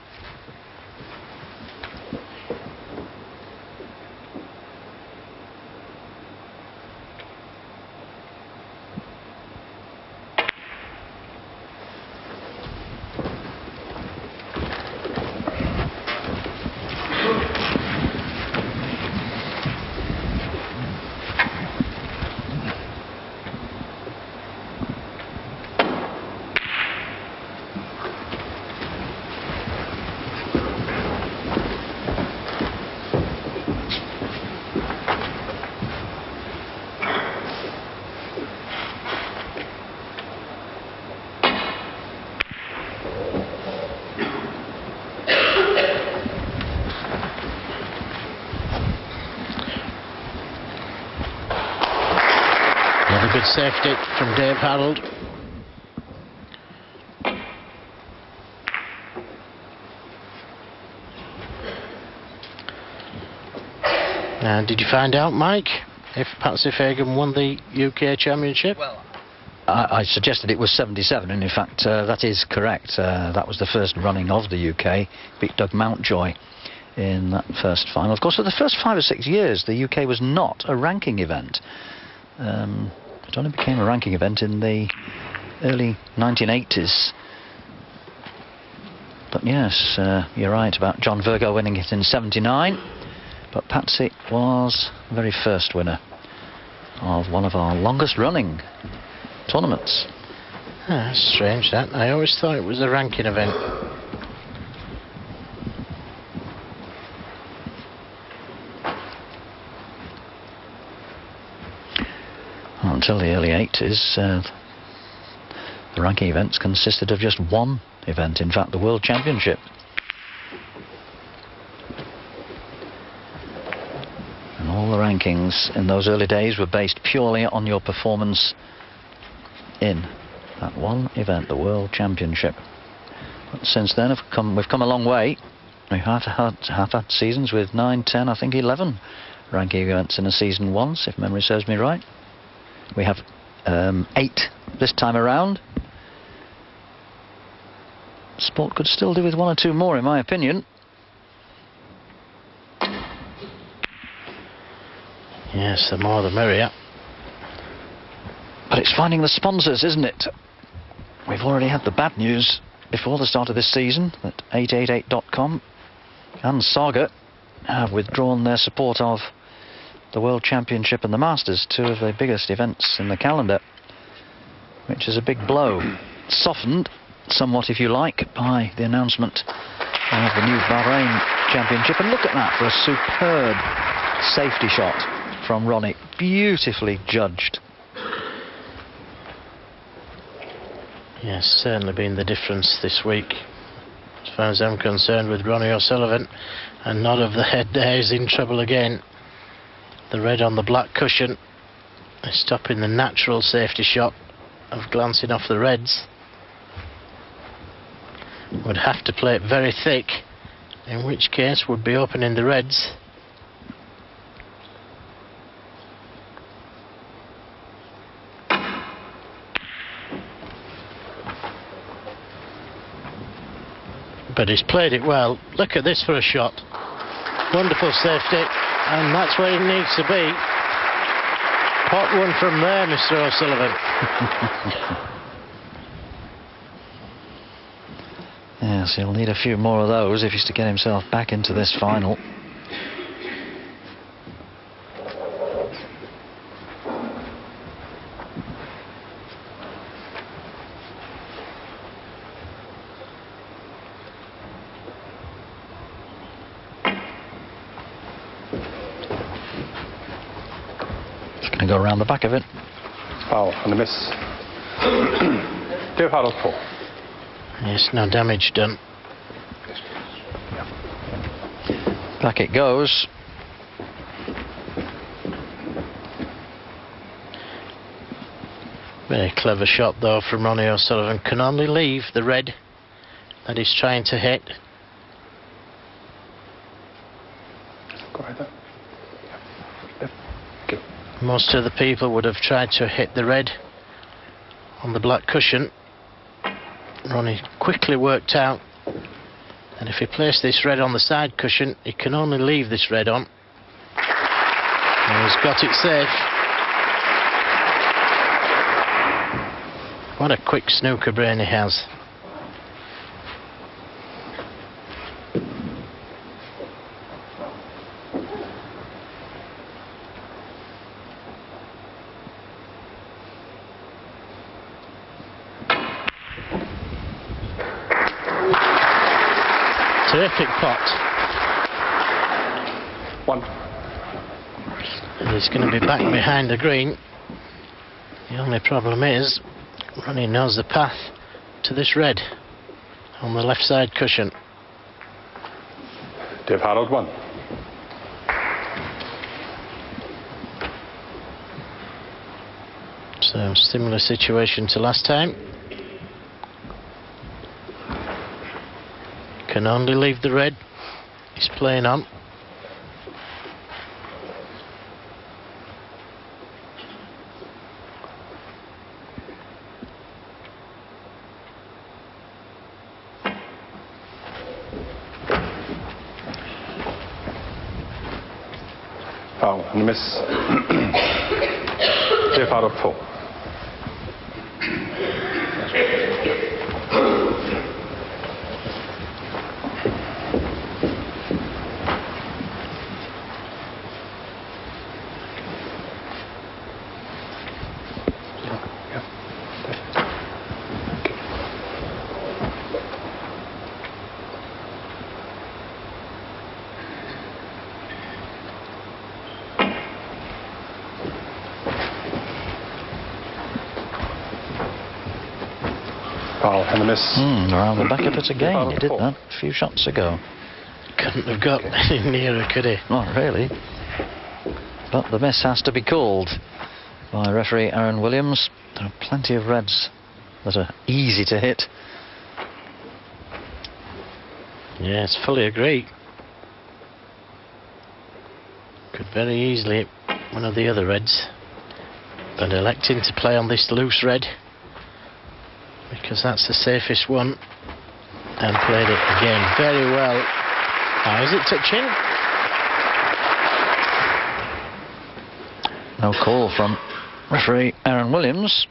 Another good safety from Dave Harold. And did you find out, Mike, if Patsy Fagan won the UK Championship? Well, I suggested it was 77, and in fact that is correct. That was the first running of the UK. Beat Doug Mountjoy in that first final. Of course, for the first 5 or 6 years, the UK was not a ranking event. It only became a ranking event in the early 1980s. But yes, you're right about John Virgo winning it in 79. But Patsy was the very first winner of one of our longest running tournaments. Ah, that's strange that. I always thought it was a ranking event. Well, until the early 80s, the ranking events consisted of just one event, in fact the World Championship. And all the rankings in those early days were based purely on your performance in that one event, the World Championship. But since then we've come a long way. We have had seasons with 9, 10, I think 11 ranking events in a season once, if memory serves me right. We have 8 this time around. Sport could still do with 1 or 2 more, in my opinion. Yes, the more the merrier. But it's finding the sponsors, isn't it? We've already had the bad news before the start of this season that 888.com and Saga have withdrawn their support of the World Championship and the Masters, 2 of the biggest events in the calendar, which is a big blow. Softened somewhat, if you like, by the announcement of the new Bahrain Championship. And look at that for a superb safety shot from Ronnie. Beautifully judged. Yes, certainly been the difference this week, as far as I'm concerned, with Ronnie O'Sullivan. And nod of the head there is in trouble again. The red on the black cushion is stopping the natural safety shot of glancing off the reds. Would have to play it very thick, in which case would be opening the reds. But he's played it well. Look at this for a shot. Wonderful safety, and that's where he needs to be. Pot one from there, Mr. O'Sullivan. Yes, he'll need a few more of those if he's to get himself back into this final. Go around the back of it. Foul and a miss. Dave Harold 4. Yes, no damage done. Back it goes. Very clever shot though from Ronnie O'Sullivan. Can only leave the red that he's trying to hit. Go right there. Yep. Good. Most of the people would have tried to hit the red on the black cushion. Ronnie quickly worked out that if he placed this red on the side cushion, he can only leave this red on. And he's got it safe. What a quick snooker brain he has. Terrific pot. 1. And he's going to be back behind the green. The only problem is Ronnie knows the path to this red on the left side cushion. Dave Harold 1. So similar situation to last time. Can only leave the red he's playing on. Foul and a miss. Dave Harold 4. Foul and a miss. Around the back of it again. He did that a few shots ago. Couldn't have got any nearer, could he? Not really. But the miss has to be called by referee Aaron Williams. There are plenty of reds that are easy to hit. Yes, fully agree. Could very easily hit one of the other reds, but electing to play on this loose red because that's the safest one, and played it again very well. Now, is it touching? No call from referee Aaron Williams.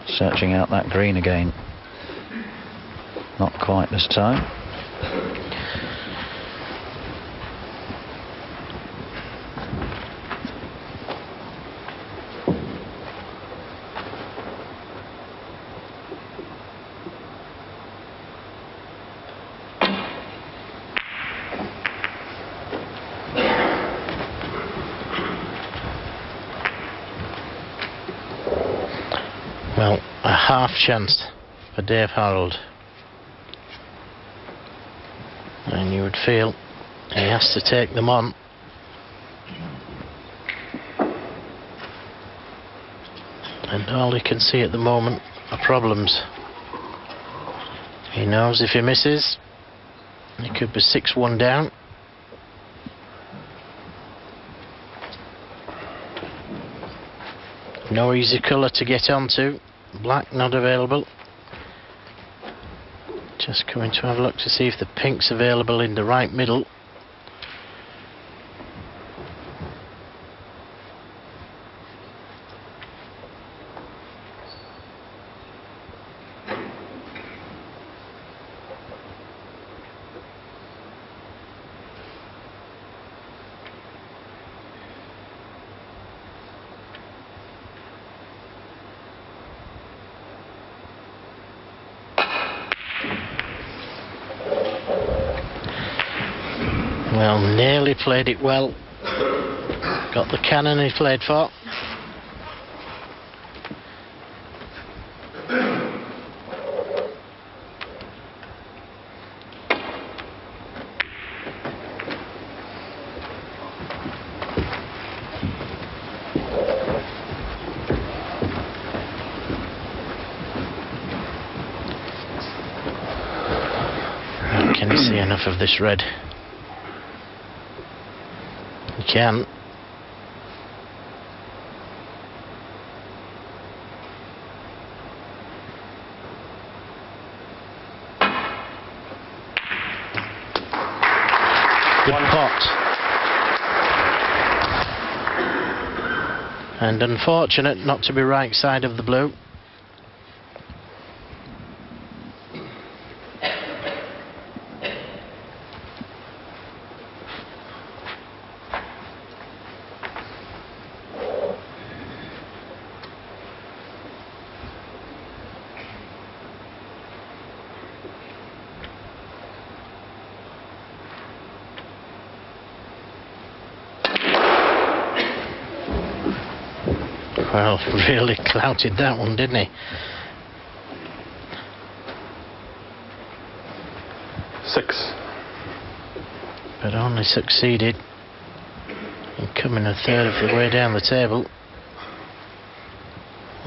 Searching out that green again. Not quite this time. Well, a half chance for Dave Harold. And you would feel he has to take them on. And all he can see at the moment are problems. He knows if he misses, he could be 6-1 down. No easy colour to get onto. Black not available. Just coming to have a look to see if the pink's available in the right middle. Well, nearly played it well. Got the cannon he played for. Can you see enough of this red? You can. Good pot. And unfortunate not to be right side of the blue. Well, really clouted that one, didn't he? 6. But only succeeded in coming a third of the way down the table.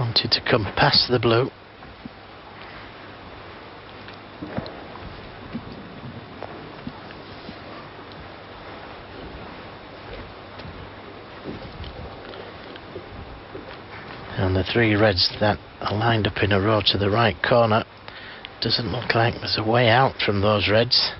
Wanted to come past the blue. And the 3 reds that are lined up in a row to the right corner, doesn't look like there's a way out from those reds.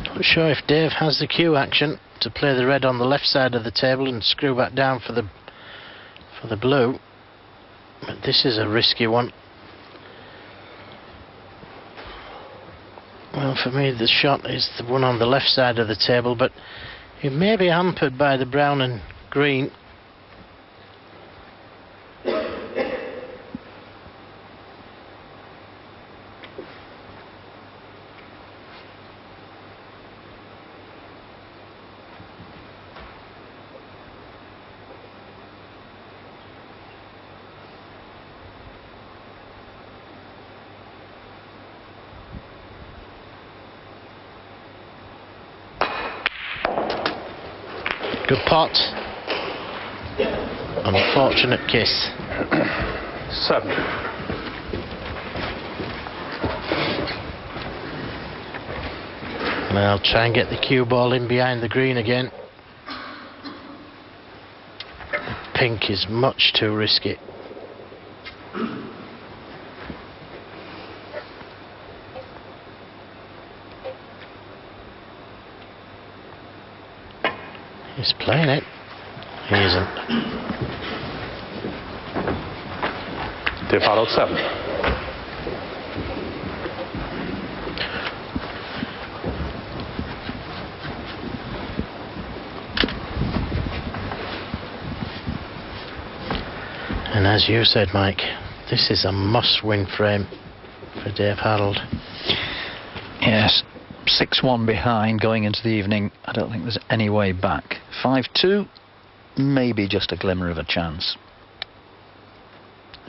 Not sure if Dave has the cue action to play the red on the left side of the table and screw back down for the blue, but this is a risky one. Well, for me the shot is the one on the left side of the table, but it may be hampered by the brown and green. Good pot. Unfortunate kiss. 7. And I'll try and get the cue ball in behind the green again. The pink is much too risky. He's playing it. He isn't. Dave Harold 7. And as you said, Mike, this is a must-win frame for Dave Harold. Yes, 6-1 behind going into the evening. I don't think there's any way back. 5-2, maybe just a glimmer of a chance.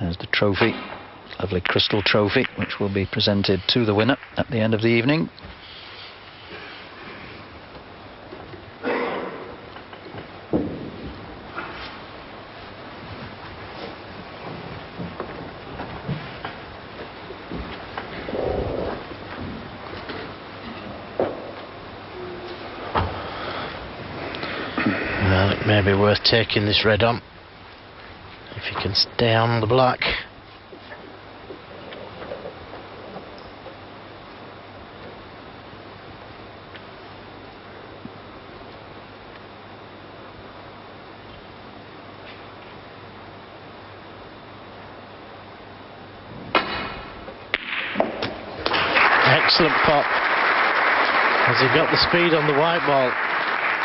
There's the trophy, lovely crystal trophy, which will be presented to the winner at the end of the evening. Well, it may be worth taking this red on if you can stay on the black. Excellent pop. Has he got the speed on the white ball?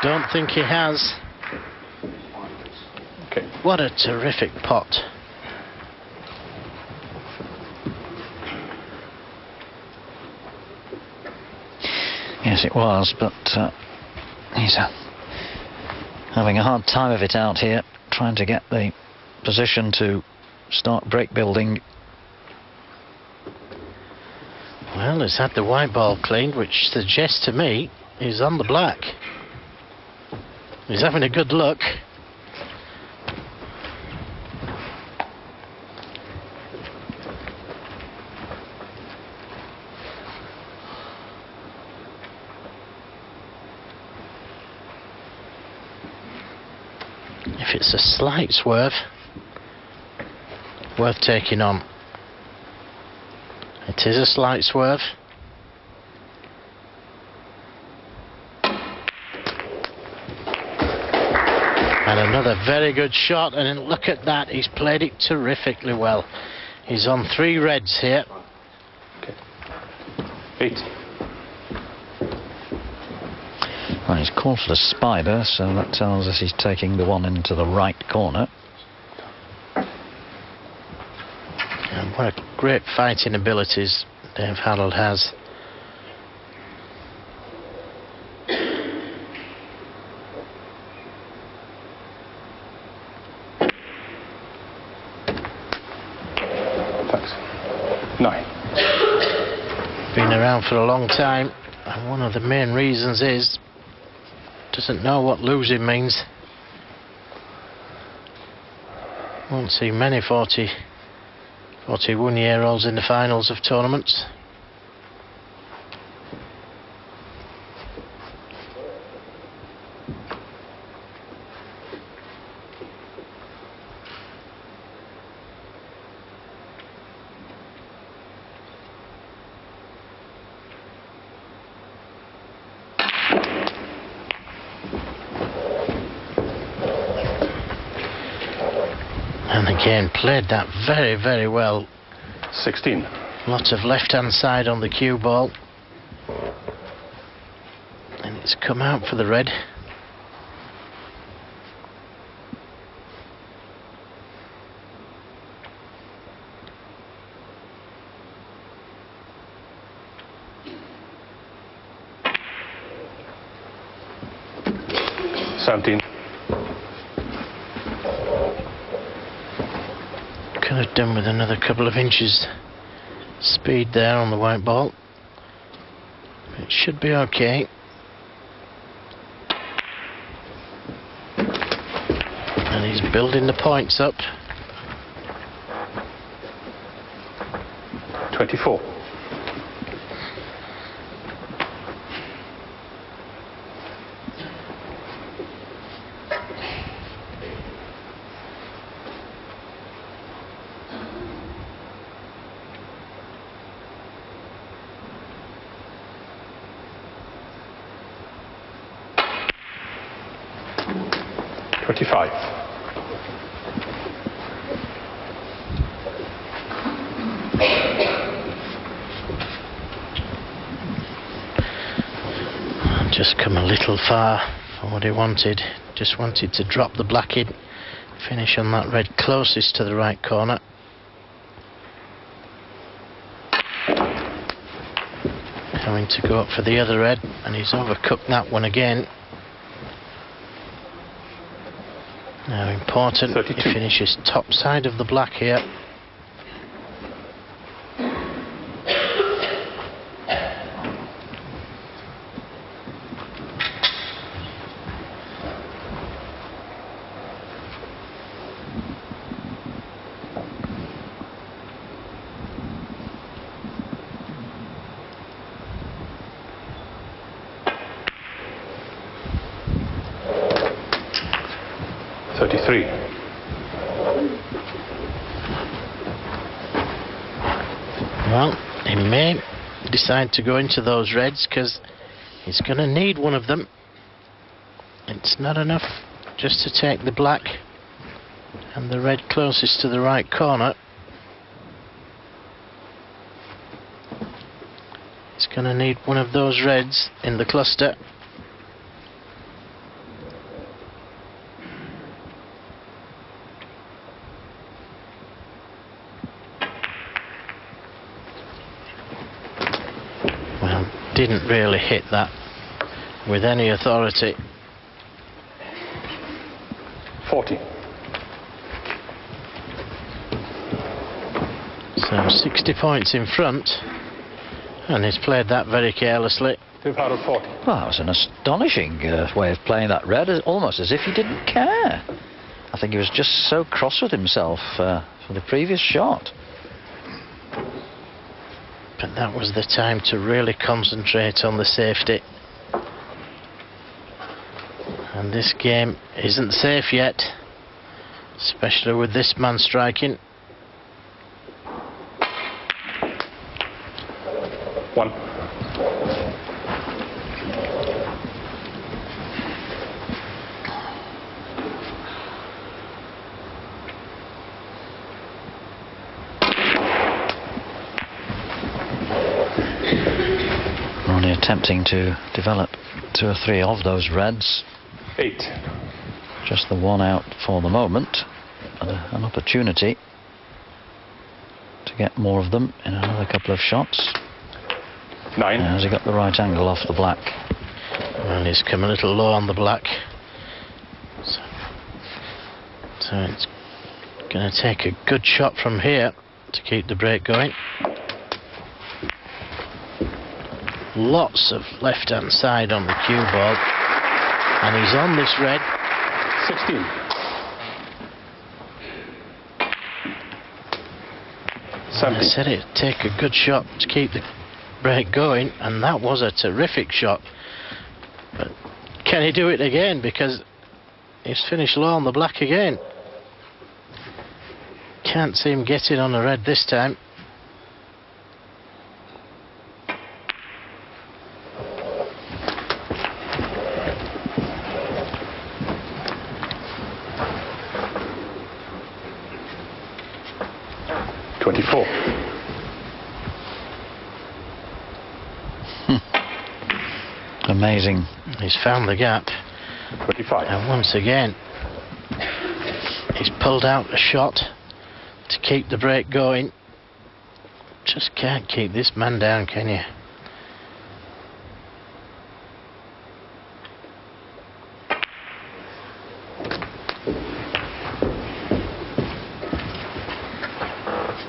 Don't think he has. Okay. What a terrific pot. Yes, it was, but he's having a hard time of it out here, trying to get the position to start break building. Well, he's had the white ball cleaned, which suggests to me he's on the black. He's having a good look. If it's a slight swerve, worth taking on. It is a slight swerve. And another very good shot, and then look at that, he's played it terrifically well. He's on 3 reds here. Okay. 8. Well, he's called for the spider, so that tells us he's taking the one into the right corner. And what a great fighting abilities Dave Harold has. Thanks. 9. Been around for a long time, and one of the main reasons is doesn't know what losing means. Won't see many 41-year-olds in the finals of tournaments. And again, played that very, very well. 16. Lots of left-hand side on the cue ball. And it's come out for the red. Could have done with another couple of inches speed there on the white ball. It should be okay. And he's building the points up. 24. 25. Just come a little far for what he wanted. Just wanted to drop the black in, finish on that red closest to the right corner. Having to go up for the other red, and he's overcooked that one again. Now important, 32. He finishes top side of the black here. Well, he may decide to go into those reds because he's going to need one of them. It's not enough just to take the black and the red closest to the right corner. He's going to need one of those reds in the cluster. Didn't really hit that with any authority. 40. So 60 points in front, and he's played that very carelessly. They've had a 40. Well, that was an astonishing way of playing that red, almost as if he didn't care. I think he was just so cross with himself for the previous shot. But that was the time to really concentrate on the safety. And this game isn't safe yet, especially with this man striking. 1. Ronnie attempting to develop 2 or 3 of those reds. 8. Just the one out for the moment, but an opportunity to get more of them in another couple of shots. 9. Has he got the right angle off the black? And he's come a little low on the black. So it's going to take a good shot from here to keep the break going. Lots of left hand side on the cue ball, and he's on this red. 16. I said it'd take a good shot to keep the break going, and that was a terrific shot. But can he do it again? Because he's finished low on the black again. Can't see him getting on a red this time. Amazing. He's found the gap. 25. And once again, he's pulled out a shot to keep the break going. Just can't keep this man down, can you?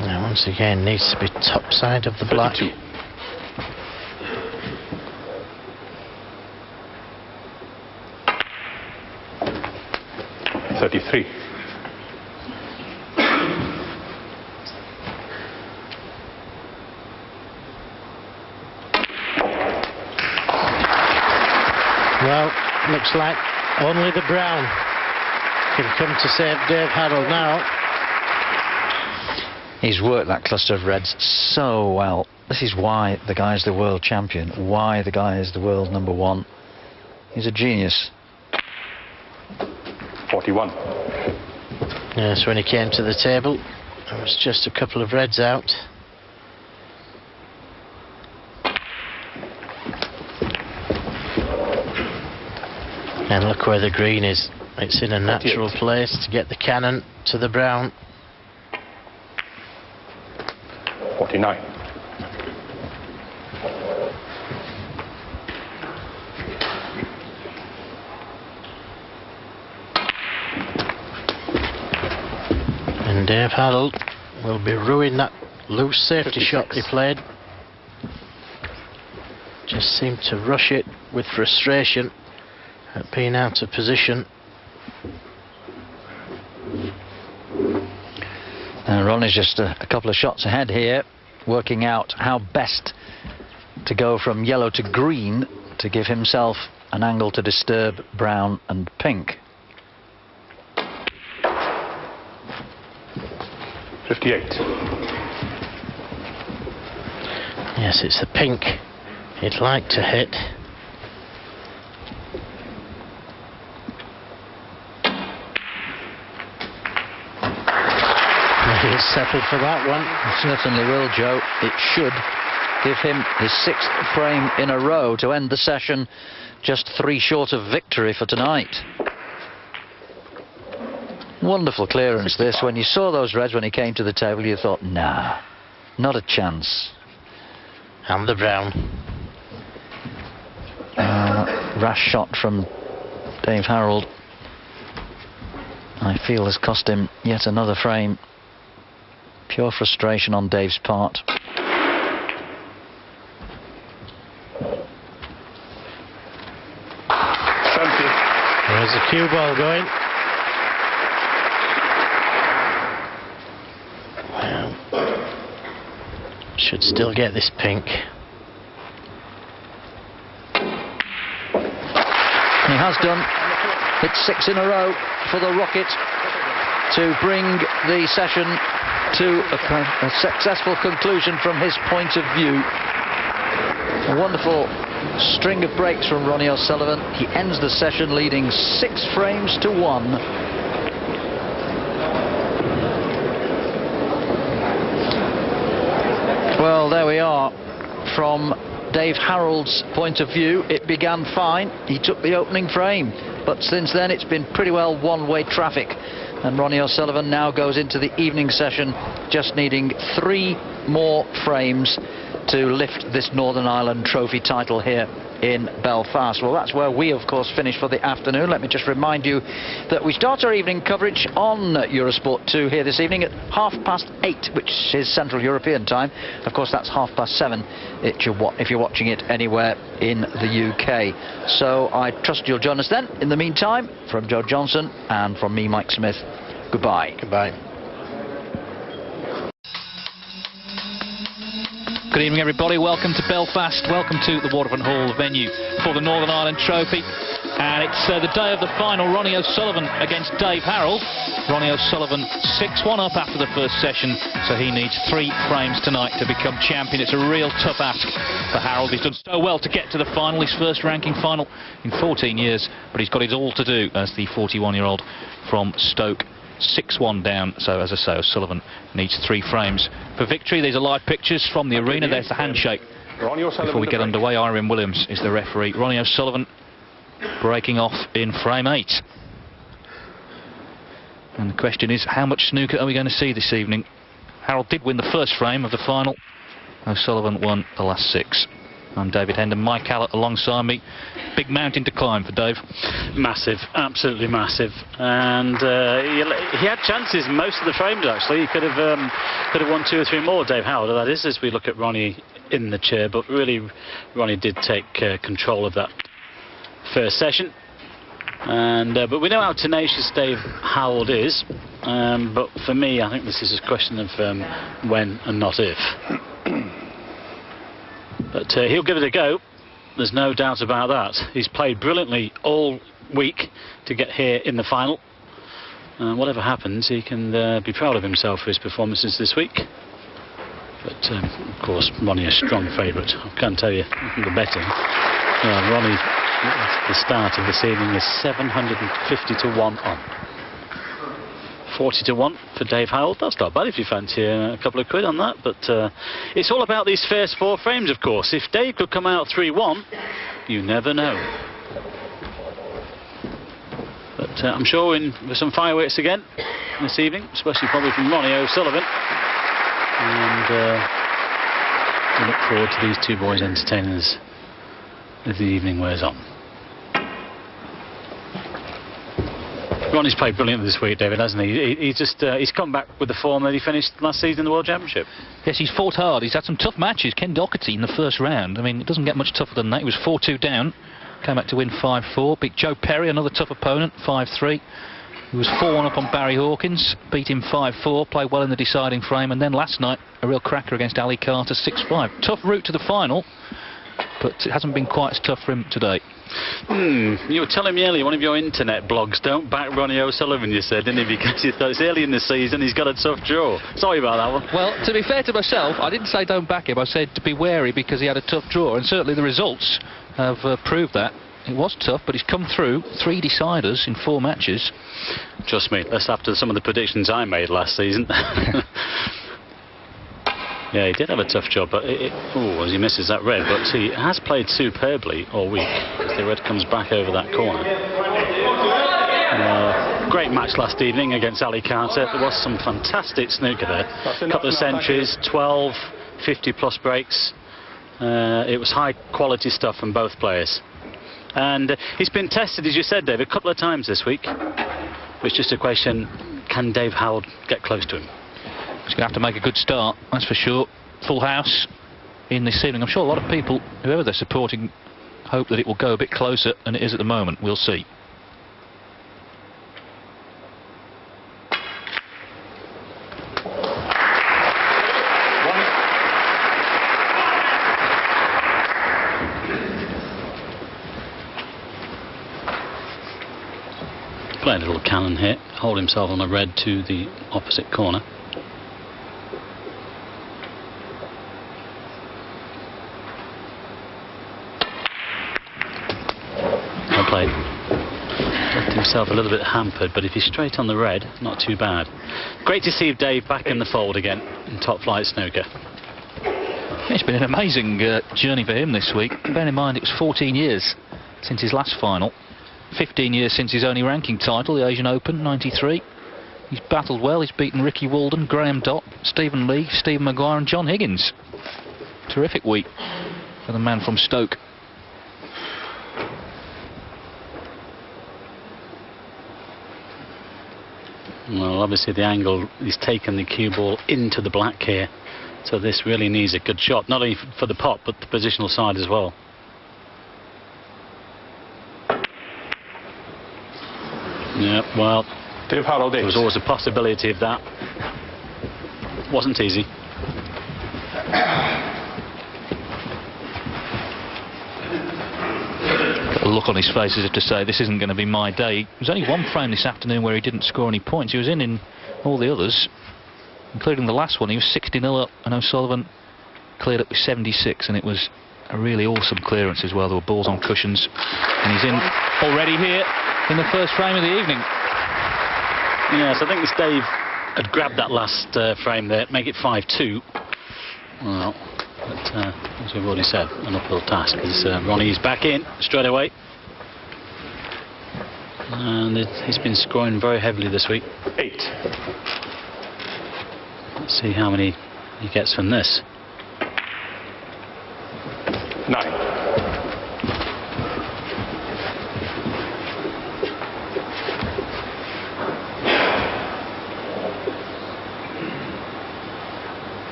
Now once again needs to be top side of the black. 32. Well, looks like only the brown can come to save Dave Harrell now. He's worked that cluster of reds so well. This is why the guy's the world champion, why the guy is the world #1. He's a genius. 41. Yes, when he came to the table, there was just a couple of reds out. And look where the green is. It's in a natural place to get the cannon to the brown. 49. And Dave Harold will be ruining that loose safety 56. shot he played. Just seemed to rush it with frustration at being out of position. Ronnie's just a couple of shots ahead here, working out how best to go from yellow to green to give himself an angle to disturb brown and pink. 58. Yes, it's the pink he'd like to hit. He'll settle for that one. He certainly will, Joe. It should give him his 6th frame in a row to end the session, just 3 short of victory for tonight. Wonderful clearance, this. When you saw those reds when he came to the table, you thought, nah, not a chance. And the brown. Rash shot from Dave Harold, I feel, has cost him yet another frame. Pure frustration on Dave's part. There's the cue ball going. Should still get this pink. He has done. It's 6 in a row for the Rocket to bring the session to a successful conclusion from his point of view. A wonderful string of breaks from Ronnie O'Sullivan. He ends the session leading 6 frames to 1. Well, there we are. From Dave Harold's point of view, it began fine. He took the opening frame, but since then it's been pretty well one-way traffic. And Ronnie O'Sullivan now goes into the evening session just needing 3 more frames to lift this Northern Ireland Trophy title here in Belfast. Well, that's where we, of course, finish for the afternoon. Let me just remind you that we start our evening coverage on Eurosport 2 here this evening at 8:30, which is Central European time. Of course, that's 7:30 if you're watching it anywhere in the UK. So I trust you'll join us then. In the meantime, from Joe Johnson and from me, Mike Smith, goodbye. Goodbye. Good evening, everybody. Welcome to Belfast. Welcome to the Waterfront Hall venue for the Northern Ireland Trophy. And it's the day of the final. Ronnie O'Sullivan against Dave Harold. Ronnie O'Sullivan 6-1 up after the first session, so he needs 3 frames tonight to become champion. It's a real tough ask for Harold. He's done so well to get to the final, his first ranking final in 14 years, but he's got it all to do as the 41-year-old from Stoke. 6-1 down, so as I say, O'Sullivan needs 3 frames for victory. These are live pictures from the arena. There's the handshake before we get underway. Irene Williams is the referee. Ronnie O'Sullivan breaking off in frame 8. And the question is, how much snooker are we going to see this evening? Harold did win the first frame of the final. O'Sullivan won the last 6. I'm David Hendon, Mike Callett alongside me. Big mountain to climb for Dave. Massive, absolutely massive. And he had chances most of the frames, actually. He could have won 2 or 3 more, Dave Howard, that is, as we look at Ronnie in the chair. But really, Ronnie did take control of that first session. And but we know how tenacious Dave Howard is. But for me, I think this is a question of when and not if. But he'll give it a go. There's no doubt about that. He's played brilliantly all week to get here in the final. Whatever happens, he can be proud of himself for his performances this week. But of course, Ronnie a strong favourite. I can't tell you the betting. Ronnie, at the start of this evening, is 750 to 1 on. 40 to 1 for Dave Harold. That's not bad if you fancy a couple of quid on that. But it's all about these first 4 frames, of course. If Dave could come out 3-1, you never know. But I'm sure with some fireworks again this evening, especially probably from Ronnie O'Sullivan. And we look forward to these two boys entertaining us as the evening wears on. Ronnie's played brilliantly this week, David, hasn't he? He's come back with the form that he finished last season in the World Championship. Yes, he's fought hard. He's had some tough matches. Ken Doherty in the first round. I mean, it doesn't get much tougher than that. He was 4-2 down, came back to win 5-4. Beat Joe Perry, another tough opponent, 5-3. He was 4-1 up on Barry Hawkins, beat him 5-4, played well in the deciding frame, and then last night a real cracker against Ali Carter, 6-5. Tough route to the final, but it hasn't been quite as tough for him today. You were telling me earlier, one of your internet blogs, don't back Ronnie O'Sullivan, you said, didn't you? Because you thought it's early in the season, he's got a tough draw. Sorry about that one. Well, to be fair to myself, I didn't say don't back him, I said to be wary because he had a tough draw, and certainly the results have proved that. It was tough, but he's come through 3 deciders in 4 matches. Trust me, that's after some of the predictions I made last season. Yeah, he did have a tough job, but as he misses that red, but he has played superbly all week as the red comes back over that corner. Great match last evening against Ali Carter. There was some fantastic snooker there. A couple of centuries, 12, 50+ breaks. It was high quality stuff from both players. And he's been tested, as you said, Dave, a couple of times this week. It's just a question, can Dave Harold get close to him? He's going to have to make a good start, that's for sure. Full house in this evening. I'm sure a lot of people, whoever they're supporting, hope that it will go a bit closer than it is at the moment. We'll see. Playing a little cannon here, hold himself on a red to the opposite corner. Well played. Left himself a little bit hampered, but if he's straight on the red, not too bad. Great to see Dave back in the fold again in top flight snooker. It's been an amazing journey for him this week. Bear in mind it was 14 years since his last final. 15 years since his only ranking title, the Asian Open, 93. He's battled well, he's beaten Ricky Walden, Graham Dott, Stephen Lee, Stephen Maguire and John Higgins. Terrific week for the man from Stoke. Well, obviously the angle, he's taken the cue ball into the black here. So this really needs a good shot, not only for the pot, but the positional side as well. Yeah, well, Dave Harold, there was always a possibility of that. Wasn't easy. Got a look on his face as if to say, this isn't going to be my day. There was only one frame this afternoon where he didn't score any points. He was in all the others, including the last one. He was 60-0 up, and O'Sullivan cleared up with 76, and it was a really awesome clearance as well. There were balls on cushions, and he's in already here in the first frame of the evening. Yes, I think this Dave had grabbed that last frame there, make it 5-2. Well, but, as we've already said, an uphill task, because Ronnie's back in straight away. And he's been scoring very heavily this week. 8. Let's see how many he gets from this. 9.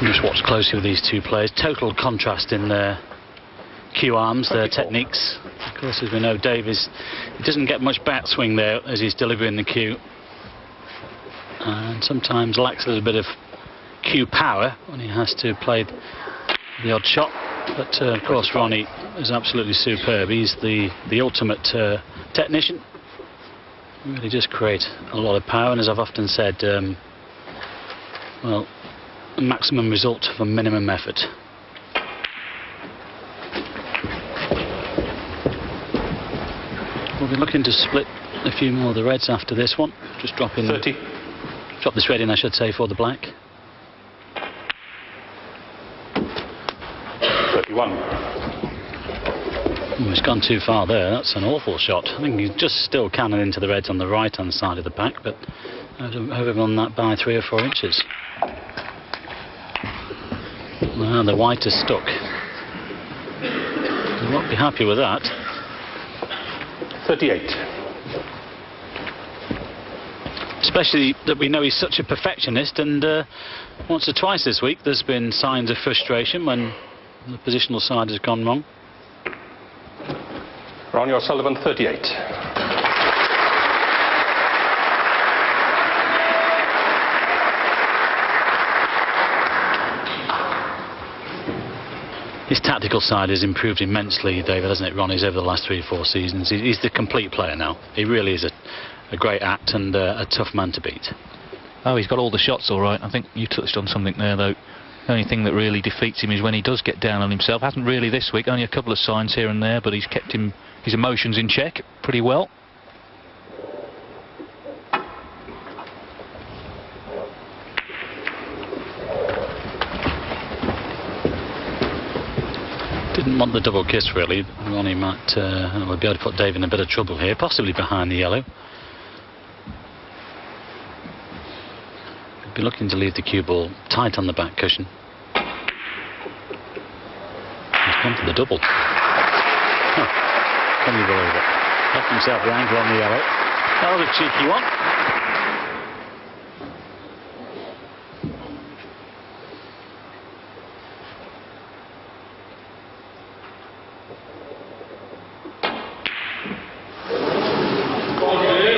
Just watch closely with these two players. Total contrast in their cue arms, their techniques. Of course, as we know, Dave he doesn't get much backswing there as he's delivering the cue, and sometimes lacks a little bit of cue power when he has to play the odd shot. But of course, Ronnie is absolutely superb. He's the ultimate technician. Really just create a lot of power, and as I've often said, well, maximum result for minimum effort. We'll be looking to split a few more of the reds after this one. Just drop this red in, I should say, for the black. 31. He's gone too far there. That's an awful shot. I think he's just still cannon into the reds on the right hand side of the pack, but I've run that by 3 or 4 inches. Well, the white is stuck. You won't be happy with that. 38. Especially that we know he's such a perfectionist, and once or twice this week there's been signs of frustration when the positional side has gone wrong. Ronnie O'Sullivan, 38. His tactical side has improved immensely, David, hasn't it, Ronnie's, over the last 3 or 4 seasons. He's the complete player now. He really is a great act and a tough man to beat. Oh, he's got all the shots all right. I think you touched on something there, though. The only thing that really defeats him is when he does get down on himself. Hasn't really this week, only a couple of signs here and there, but he's kept his emotions in check pretty well. Didn't want the double kiss, really. Ronnie might be able to put Dave in a bit of trouble here, possibly behind the yellow. Be looking to leave the cue ball tight on the back cushion. He's gone for the double. Huh. Can you believe it? Left himself round on the yellow. That was a cheeky one.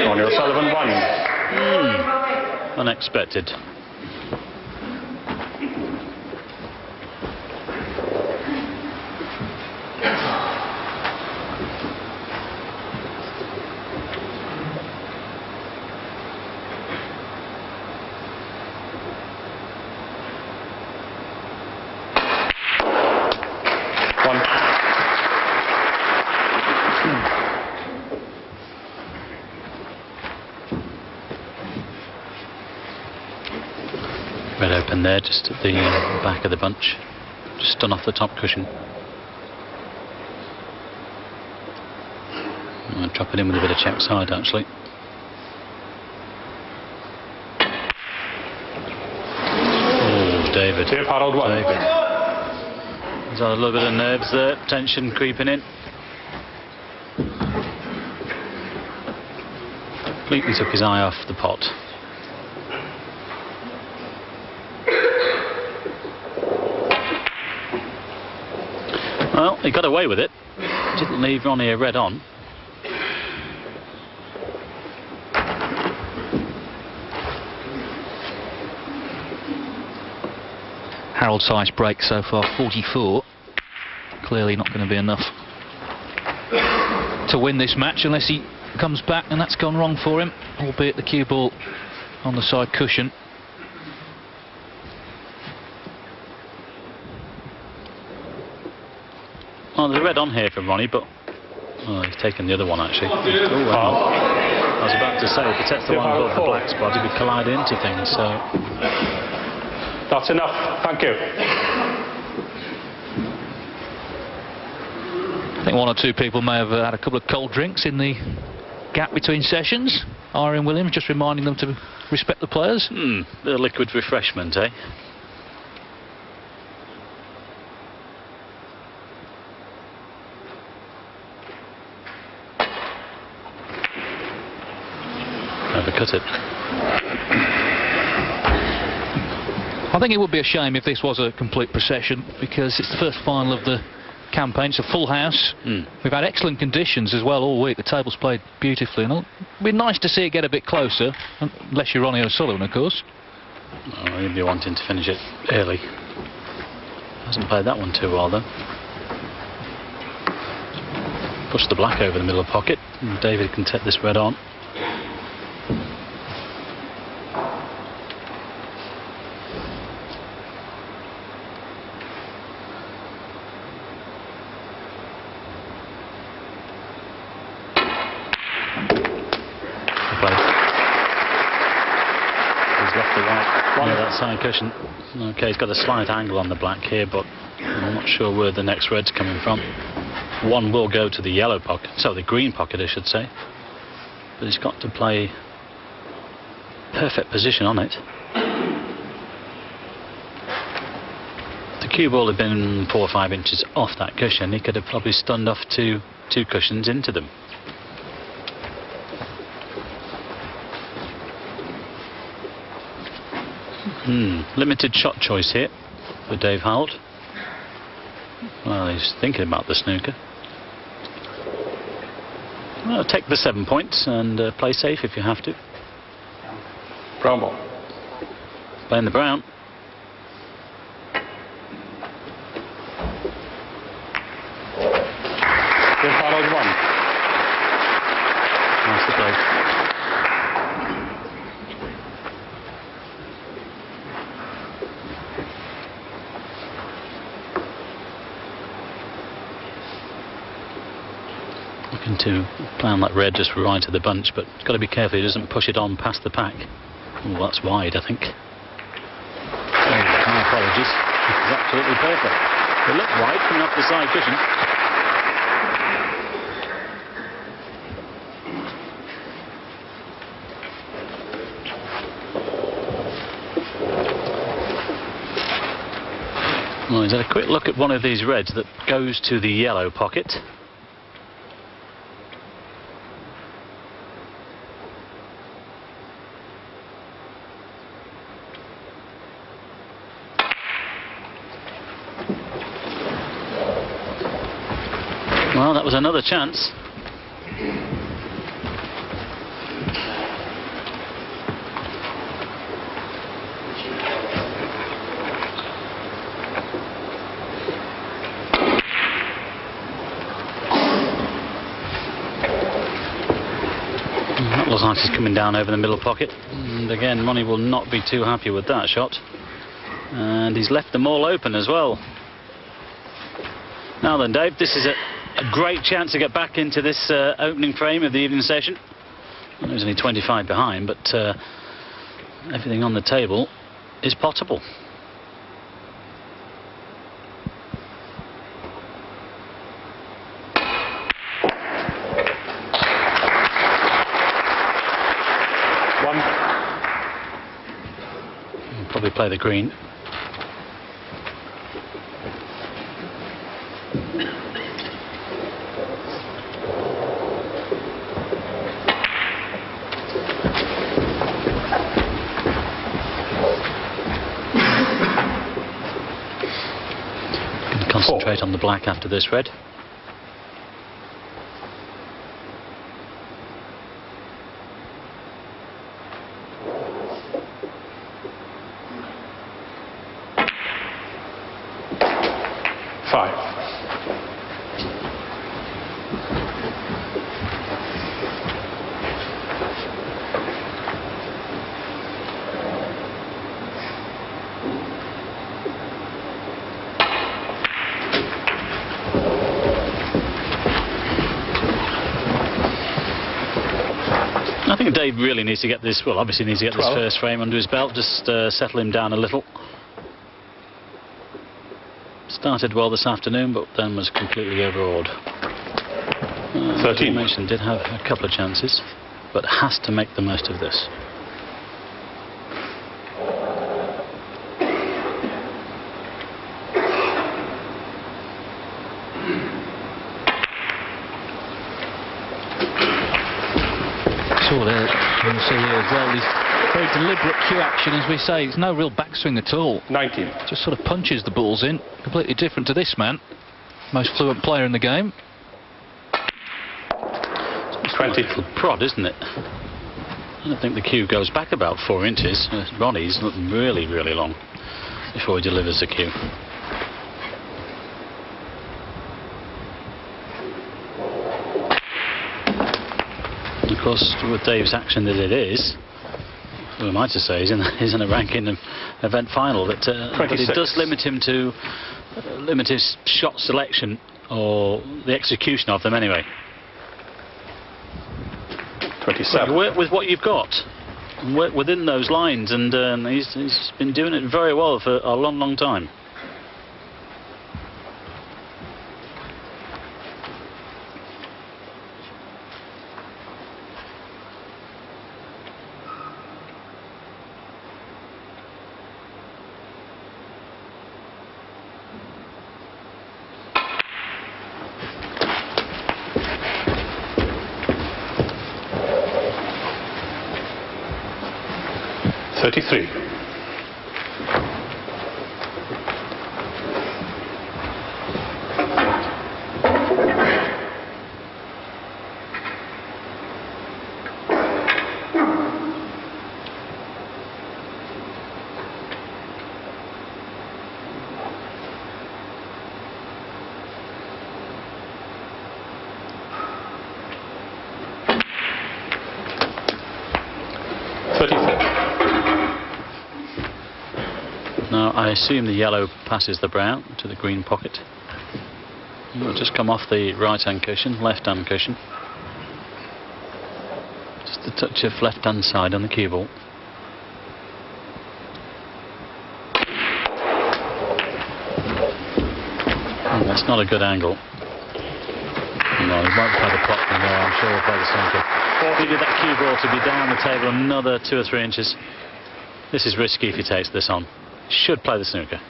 Ronnie O'Sullivan, 1. Unexpected. Red open there, just at the back of the bunch. Just done off the top cushion. I'll drop it in with a bit of check side, actually. Oh, David. Dave Harold, 1. David. He's got a little bit of nerves there, tension creeping in. Completely took his eye off the pot. Well, he got away with it. Didn't leave Ronnie a red on. Harold's highest break so far, 44. Clearly not going to be enough to win this match unless he comes back, and that's gone wrong for him, albeit the cue ball on the side cushion. Oh, there's a red on here from Ronnie, but he's taken the other one, actually. Oh, wow. I was about to say, if he takes the one above the black spot, he'd be colliding into things, so... That's enough, thank you. I think 1 or 2 people may have had a couple of cold drinks in the gap between sessions. Irene Williams just reminding them to respect the players. Bit of liquid refreshment, eh? Overcut it. I think it would be a shame if this was a complete procession, because it's the first final of the campaign. It's a full house. We've had excellent conditions as well all week. The table's played beautifully, and it'd be nice to see it get a bit closer, unless you're Ronnie O'Sullivan, of course. Oh, he'd be wanting to finish it early. Hasn't played that one too well, though. Push the black over the middle of the pocket, and David can take this red on. Side cushion. Okay, he's got a slight angle on the black here, but I'm not sure where the next red's coming from. One will go to the yellow pocket, so the green pocket I should say, but he's got to play perfect position on it. If the cue ball had been 4 or 5 inches off that cushion, he could have probably stunned off two cushions into them. Limited shot choice here for Dave Harold. Well, he's thinking about the snooker. Well, take the 7 points and play safe if you have to. Brown ball. Playing the brown. Dave Harold 1. Nice to play. To play on that red just right of the bunch, but got to be careful he doesn't push it on past the pack. Oh, that's wide, I think. Oh, my apologies. It's absolutely perfect. It looked wide coming off the side cushion. Well, he's had a quick look at one of these reds that goes to the yellow pocket. Well, that was another chance. That looks like he's coming down over the middle pocket. And again, Ronnie will not be too happy with that shot. And he's left them all open as well. Now then, Dave, this is a great chance to get back into this opening frame of the evening session. Well, there's only 25 behind, but everything on the table is potable. Probably play the green. Concentrate on the black after this red. I think Dave really needs to get this, well, obviously needs to get 12. This first frame under his belt, just settle him down a little. Started well this afternoon, but then was completely overawed. 13. As I mentioned, did have a couple of chances, but has to make the most of this. You can see here as well, these very deliberate cue action, as we say. It's no real backswing at all. 19. Just sort of punches the balls in. Completely different to this man. most fluent player in the game. 20. Little prod, isn't it? I don't think the cue goes back about 4 inches. Ronnie's looking really, really long before he delivers the cue. Of course, with Dave's action that it is, who am I to say, he's in a ranking event final, but it does limit him to limit his shot selection, or the execution of them anyway. 27. Work with what you've got, and work within those lines, and he's been doing it very well for a long, long time. $33. Now, I assume the yellow passes the brown to the green pocket. It'll just come off the right-hand cushion, left-hand cushion. Just a touch of left-hand side on the cue ball. That's not a good angle. No, he won't play the pot from there. I'm sure he'll play the snooker. Needed that cue ball to be down the table another 2 or 3 inches. This is risky if he takes this on. Should play the snooker.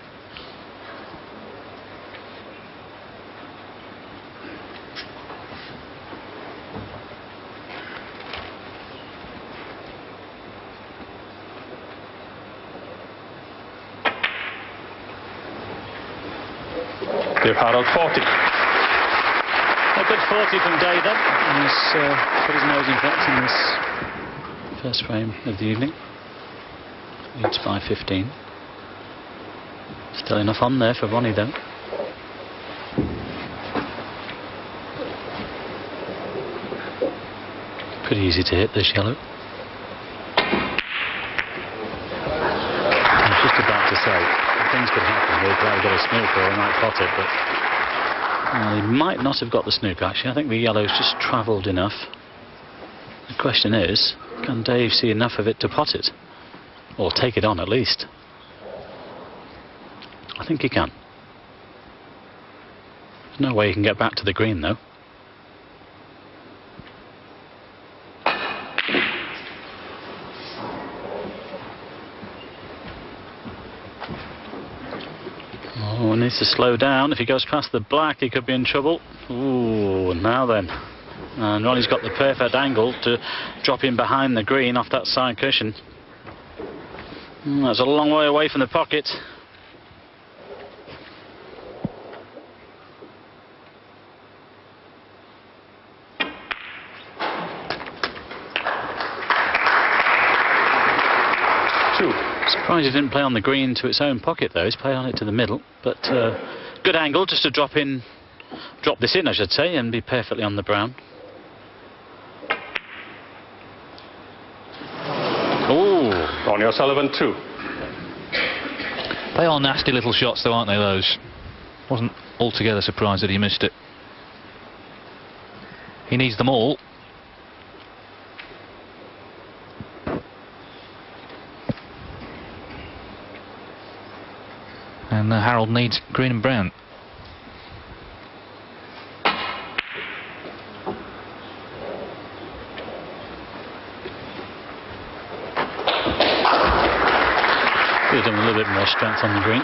Dave Harold 40. A good 40 from Dave then. He's put his nose in front in this first frame of the evening. Leads by 15. Still enough on there for Ronnie though. Pretty easy to hit this yellow. I was just about to say, things could happen. He'll probably get a snooker or he might pot it, but he might not have got the snooker actually. I think the yellow's just travelled enough. The question is, can Dave see enough of it to pot it? Or take it on at least? I think he can. There's no way he can get back to the green though. Oh, he needs to slow down. If he goes past the black, he could be in trouble. Ooh, now then. And Ronnie's got the perfect angle to drop him behind the green off that side cushion. That's a long way away from the pocket. Surprised he didn't play on the green to its own pocket though. He's played on it to the middle, but good angle just to drop this in I should say, and be perfectly on the brown. Oh, Ronnie O'Sullivan 2. They are nasty little shots though, aren't they, those? Wasn't altogether surprised that he missed it. He needs them all. And Harold needs green and brown. Could have done a little bit more strength on the green.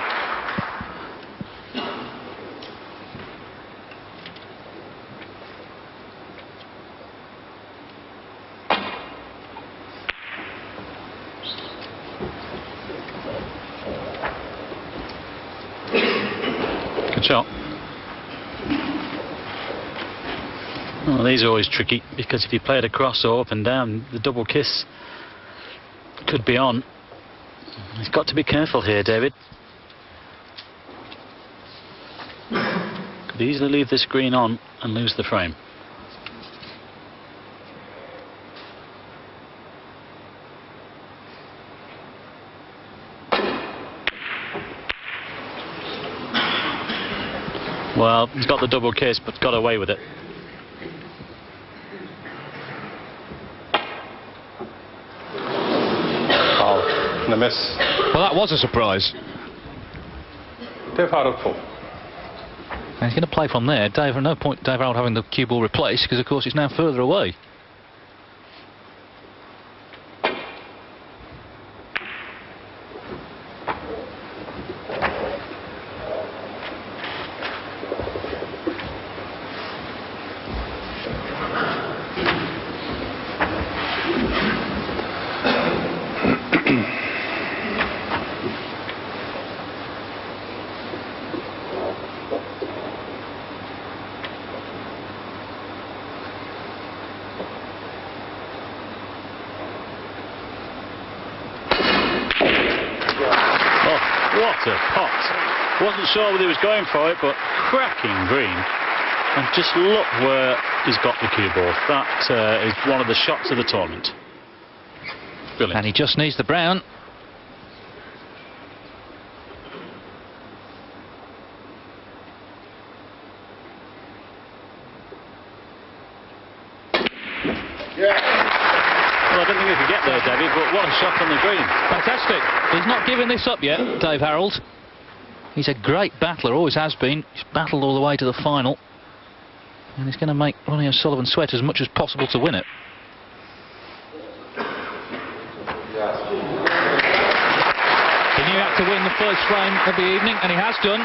Good shot. Well, these are always tricky, because if you play it across or up and down, the double kiss could be on. He's got to be careful here, David. Could easily leave this green on and lose the frame. Well, he's got the double kiss, but got away with it. Oh, and a miss. Well, that was a surprise. Dave Harold full. And he's going to play from there. Dave, at no point Dave Harold having the cue ball replaced, because of course it's now further away. What a pot. Wasn't sure whether he was going for it, but cracking green. And just look where he's got the cue ball. That is one of the shots of the tournament. Brilliant. And he just needs the brown. Well, I don't think he could get there, David, but what a shot on the green. Fantastic. He's not giving this up yet, Dave Harold. He's a great battler, always has been. He's battled all the way to the final. And he's going to make Ronnie O'Sullivan sweat as much as possible to win it. He knew he had to win the first frame of the evening, and he has done.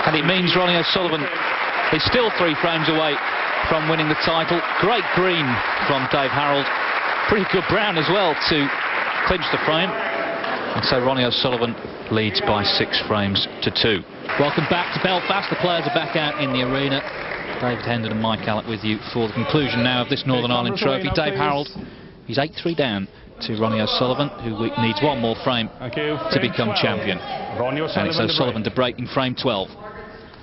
And it means Ronnie O'Sullivan is still 3 frames away from winning the title. Great green from Dave Harold. Pretty good brown as well to clinch the frame. And so Ronnie O'Sullivan leads by 6 frames to 2. Welcome back to Belfast. The players are back out in the arena. David Hendon and Mike Allett with you for the conclusion now of this Northern Ireland Trophy. Dave Harold, he's 8-3 down to Ronnie O'Sullivan, who needs 1 more frame to become champion. And it's O'Sullivan to break in frame 12.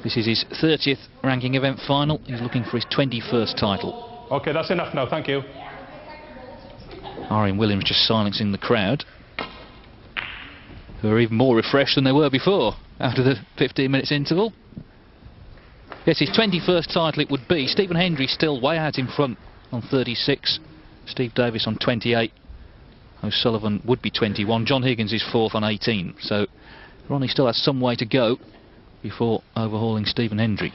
This is his 30th ranking event final. He's looking for his 21st title. Okay, that's enough now, thank you. Arian Williams just silencing the crowd, who are even more refreshed than they were before after the 15 minutes interval. Yes, his 21st title it would be. Stephen Hendry still way out in front on 36. Steve Davis on 28. O'Sullivan would be 21. John Higgins is 4th on 18. So Ronnie still has some way to go before overhauling Stephen Hendry.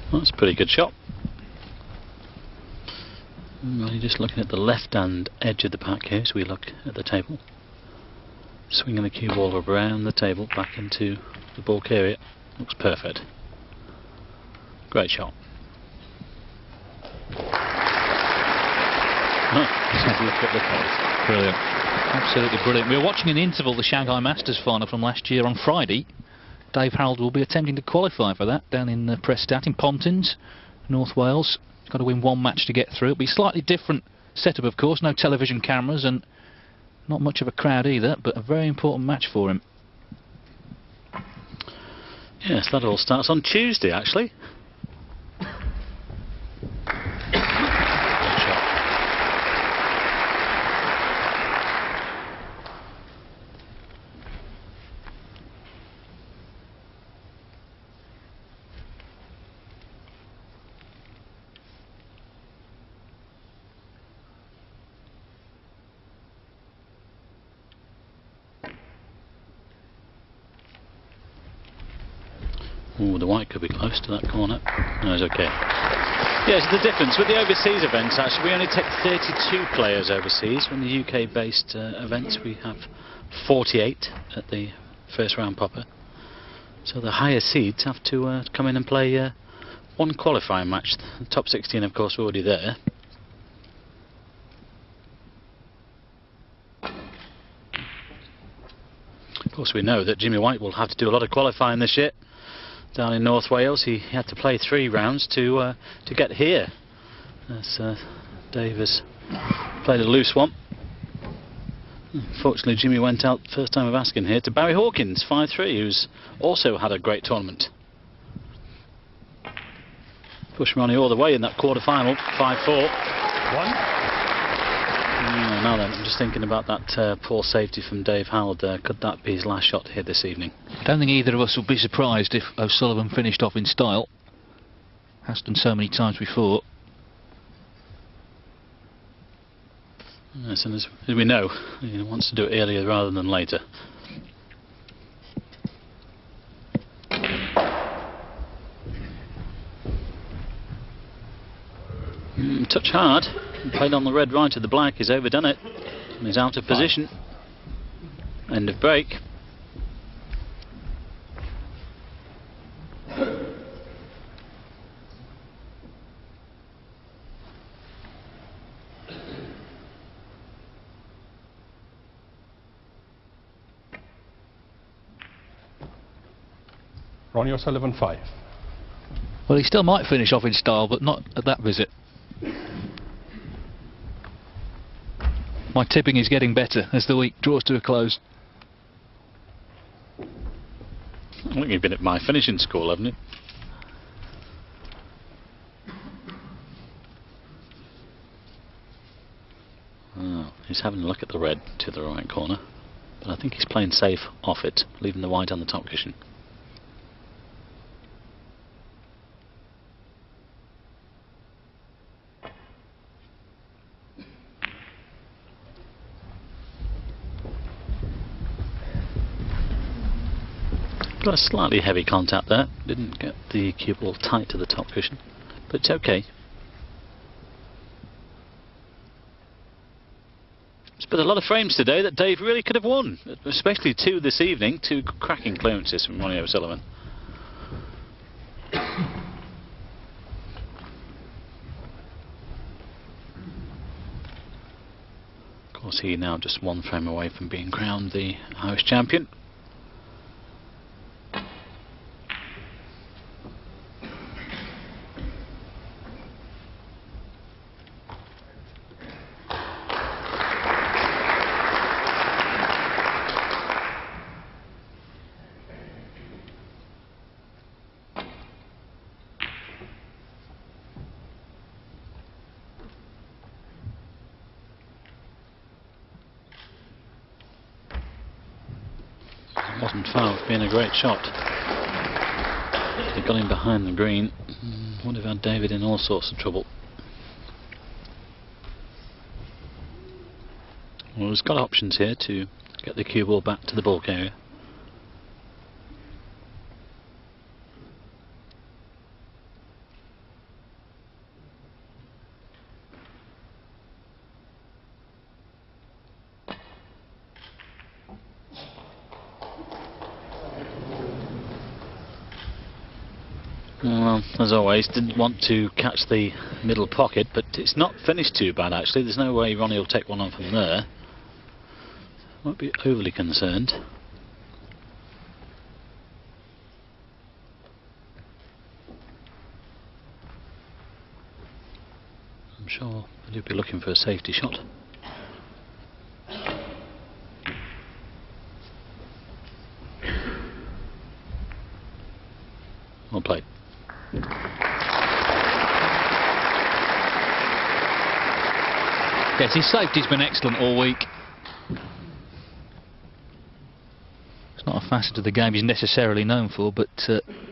That's a pretty good shot. Really just looking at the left-hand edge of the pack here as we look at the table. Swinging the cue ball around the table back into the bulk area. Looks perfect. Great shot. Oh, let's have a look at the card. Brilliant. Absolutely brilliant. We were watching in the interval the Shanghai Masters final from last year on Friday. Dave Harold will be attempting to qualify for that down in Prestat in Pontins, North Wales. He's got to win one match to get through. It'll be a slightly different setup, of course, no television cameras and not much of a crowd either, but a very important match for him. Yes, that all starts on Tuesday, actually. Ooh, the white could be close to that corner. No, it's okay. Yes, the difference with the overseas events, actually, we only take 32 players overseas. When the UK-based events, we have 48 at the first round proper. So the higher seeds have to come in and play one qualifying match. The top 16, of course, are already there. Of course, we know that Jimmy White will have to do a lot of qualifying this year. Down in North Wales, he had to play 3 rounds to get here. As Dave has played a loose one. Unfortunately, Jimmy went out first time of asking here to Barry Hawkins, 5-3, who's also had a great tournament. Pushed Ronnie all the way in that quarter-final, 5-4. Now then, I'm just thinking about that poor safety from Dave Howard there. Could that be his last shot here this evening? I don't think either of us would be surprised if O'Sullivan finished off in style. Has done so many times before. Yes, and as we know, he wants to do it earlier rather than later. Touch hard. Played on the red right of the black. He's overdone it. And he's out of position. End of break. Ronnie O'Sullivan 5. Well, he still might finish off in style, but not at that visit. My tipping is getting better as the week draws to a close. I think you've been at my finishing school, haven't you? Oh, he's having a look at the red to the right corner, but I think he's playing safe off it, leaving the white on the top cushion. Got a slightly heavy contact there. Didn't get the cue ball tight to the top cushion, but it's okay. It's been a lot of frames today that Dave really could have won, especially 2 this evening. 2 cracking clearances from Ronnie O'Sullivan. Of course, he now just 1 frame away from being crowned the Irish champion. Wasn't far off being a great shot. They got him behind the green. Would have had David in all sorts of trouble. Well, he's got options here to get the cue ball back to the bulk area. Well, as always, didn't want to catch the middle pocket, but it's not finished too bad actually. There's no way Ronnie will take one on from there. won't be overly concerned. I'm sure he'll be looking for a safety shot. Well played. Yes, his safety's been excellent all week. It's not a facet of the game he's necessarily known for, but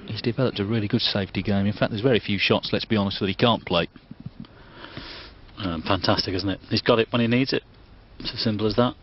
he's developed a really good safety game. In fact, there's very few shots, let's be honest, that he can't play. Fantastic, isn't it? He's got it when he needs it. It's as simple as that.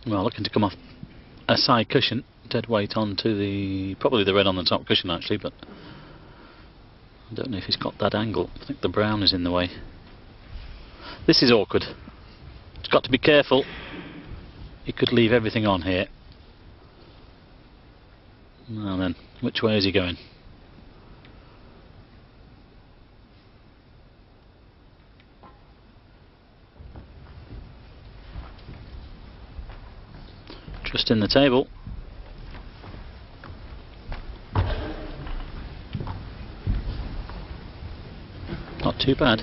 Well, looking to come off a side cushion, dead weight onto the, probably the red on the top cushion actually, but I don't know if he's got that angle. I think the brown is in the way. This is awkward. He's got to be careful. He could leave everything on here. Now then, which way is he going? Just in the table. Not too bad.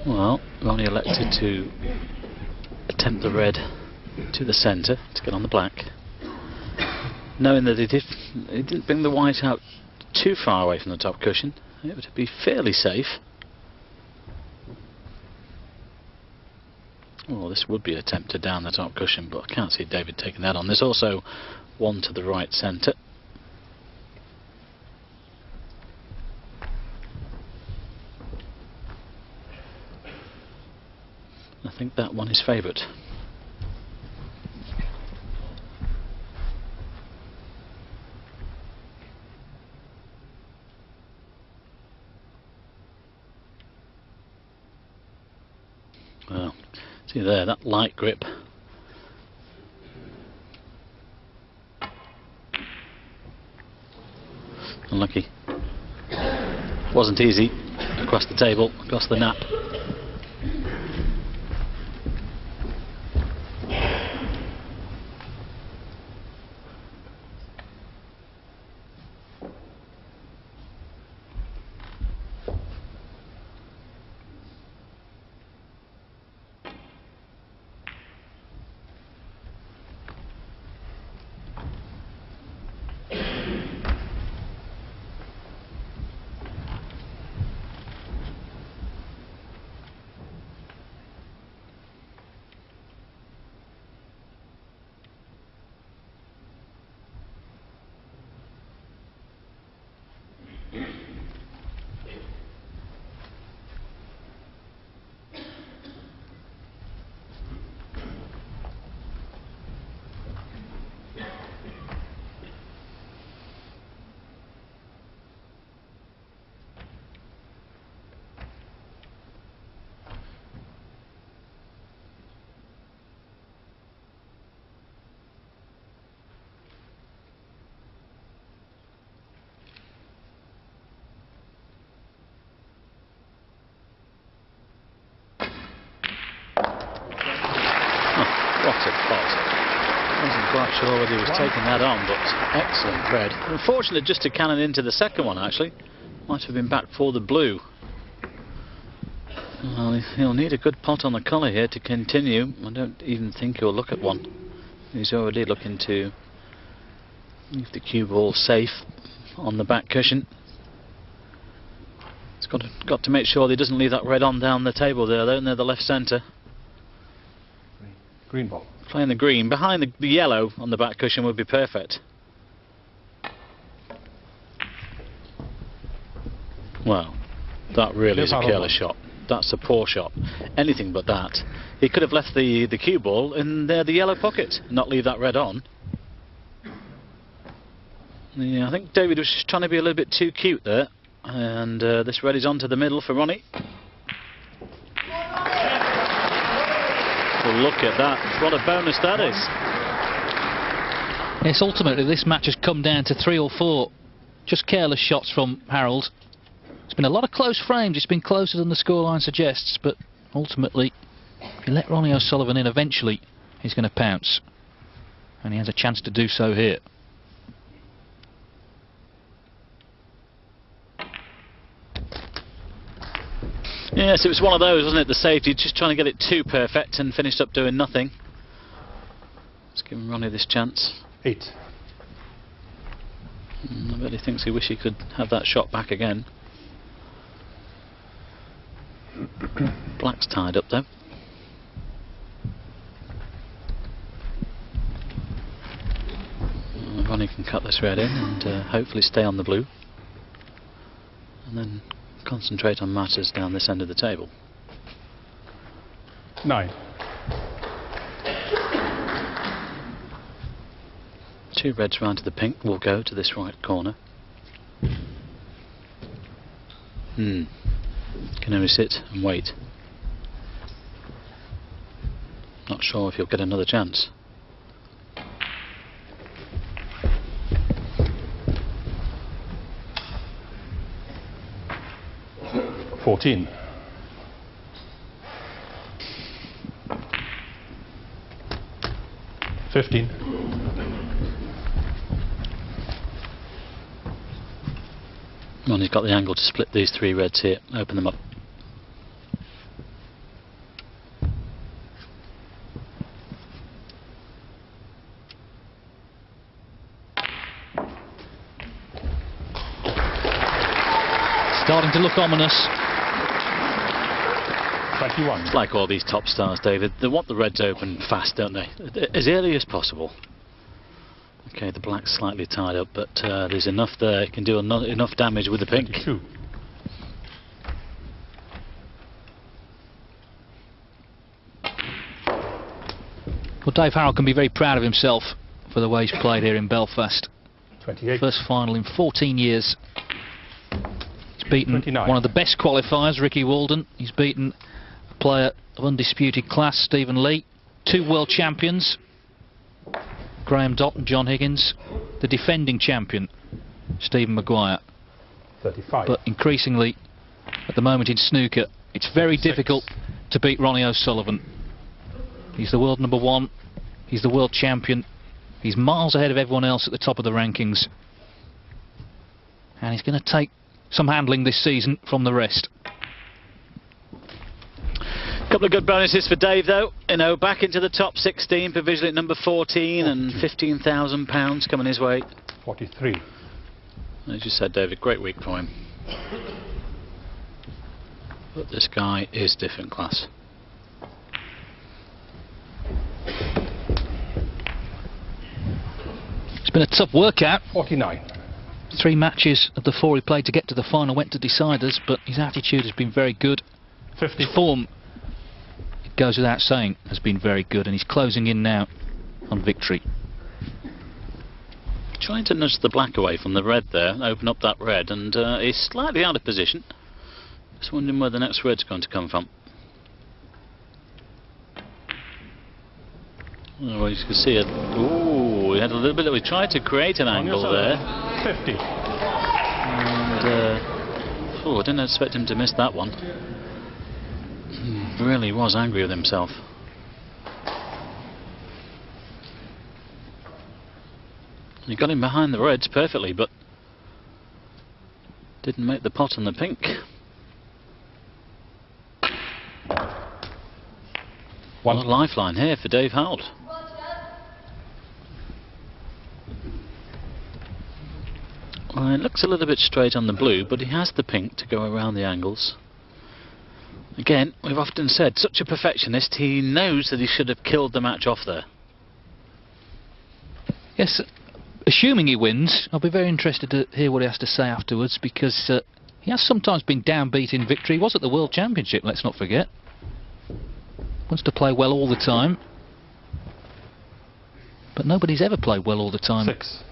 Well, Ronnie elected to attempt the red to the centre to get on the black, knowing that he didn't bring the white out too far away from the top cushion. It would be fairly safe. Well, this would be attempted down the top cushion, but I can't see David taking that on. There's also one to the right centre. I think that one is favourite. Well, see there, that light grip. Unlucky. Wasn't easy. Across the table, across the nap. What a pot. Wasn't quite sure whether he was taking that on, but excellent red. Unfortunate just to cannon into the second one actually. Might have been back for the blue. Well, he'll need a good pot on the colour here to continue. I don't even think he'll look at one. He's already looking to leave the cue ball safe on the back cushion. It's Got to make sure he doesn't leave that red on down the table there, though, near the left centre. Green ball. Playing the green. Behind the yellow on the back cushion would be perfect. Well, that really is a careless shot. That's a poor shot. Anything but that. He could have left the cue ball in the yellow pocket, not leave that red on. Yeah, I think David was just trying to be a little bit too cute there. And this red is onto the middle for Ronnie. Well, look at that. What a bonus that is. Yes, ultimately this match has come down to 3 or 4 just careless shots from Harold. It's been a lot of close frames. It's been closer than the scoreline suggests, but ultimately if you let Ronnie O'Sullivan in, eventually he's going to pounce, and he has a chance to do so here. Yes, it was one of those, wasn't it? The safety, just trying to get it too perfect and finished up doing nothing. Let's give Ronnie this chance. 8. I bet he thinks he wish he could have that shot back again. Black's tied up though. Ronnie can cut this red in and hopefully stay on the blue, and then concentrate on matters down this end of the table. 9. 2 reds round to the pink will go to this right corner. Can only sit and wait. Not sure if he'll get another chance. $14. 15. Ronnie's got the angle to split these 3 reds here, open them up. Starting to look ominous. 21. It's like all these top stars, David. They want the reds open fast, don't they? As early as possible. Okay, the black's slightly tied up, but there's enough there. It can do enough damage with the pink. 22. Well, Dave Harrell can be very proud of himself for the way he's played here in Belfast. 28. First final in 14 years. He's beaten 29. one of the best qualifiers, Ricky Walden. He's beaten a player of undisputed class, Stephen Lee. 2 world champions, Graham Dott and John Higgins. The defending champion, Stephen Maguire. 35. But increasingly, at the moment in snooker, it's very difficult to beat Ronnie O'Sullivan. He's the world number 1. He's the world champion. He's miles ahead of everyone else at the top of the rankings. And he's going to take some handling this season from the rest. Couple of good bonuses for Dave though. You know, back into the top 16, provisionally at number 14, and £15,000 coming his way. 43. As you said, David, great week for him. But this guy is different class. It's been a tough workout. 49. 3 matches of the 4 he played to get to the final went to deciders, but his attitude has been very good. 50. His form, it goes without saying, has been very good, and he's closing in now on victory. Trying to nudge the black away from the red there, open up that red, and he's slightly out of position. Just wondering where the next red's going to come from. Oh, you can see it. Ooh, he had a little bit of. We tried to create an angle there. 50. And I didn't expect him to miss that one. Really was angry with himself. He got him behind the reds perfectly, but didn't make the pot on the pink. What a lifeline here for Dave Howard. It looks a little bit straight on the blue, but he has the pink to go around the angles. Again, we've often said, such a perfectionist, he knows that he should have killed the match off there. Yes, assuming he wins, I'll be very interested to hear what he has to say afterwards, because he has sometimes been downbeat in victory. He was at the World Championship, let's not forget. Wants to play well all the time. But nobody's ever played well all the time. 6.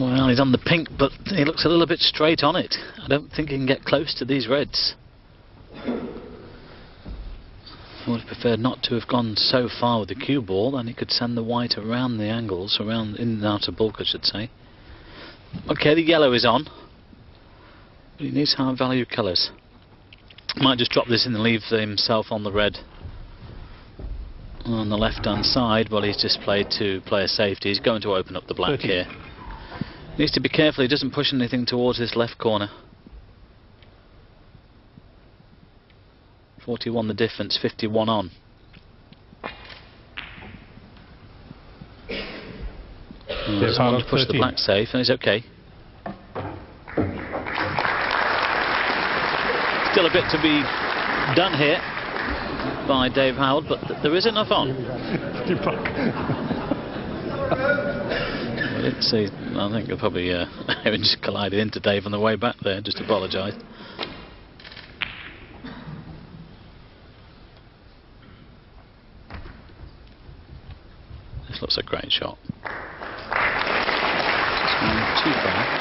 Well, he's on the pink, but he looks a little bit straight on it. I don't think he can get close to these reds. I would have preferred not to have gone so far with the cue ball, then he could send the white around the angles, around in and out of bulk, I should say. Okay, the yellow is on, but he needs high value colours. Might just drop this in and leave himself on the red on the left hand side. Well, he's just played to play a safety. He's going to open up the black 13. here. Needs to be careful he doesn't push anything towards this left corner. 41 the difference, 51 on. Someone to push 13. The black safe, and it's okay. Still a bit to be done here by Dave Howard, but there is enough on. I didn't see. I think I probably Evan just collided into Dave on the way back there. Just apologise. This looks a great shot. It's going too far.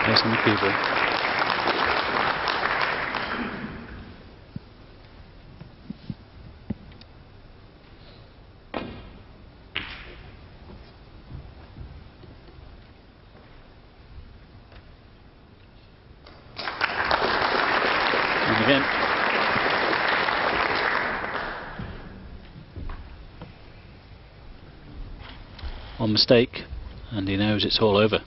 On the keyboard. And again. One mistake, and he knows it's all over.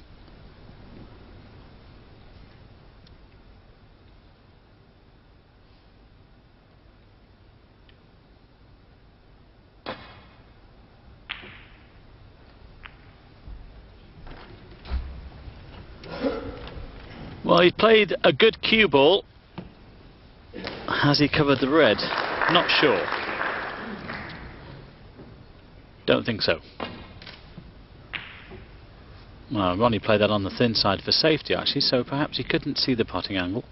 Well, he played a good cue ball. Has he covered the red? Not sure. Don't think so. Well, Ronnie played that on the thin side for safety, actually, so perhaps he couldn't see the putting angle.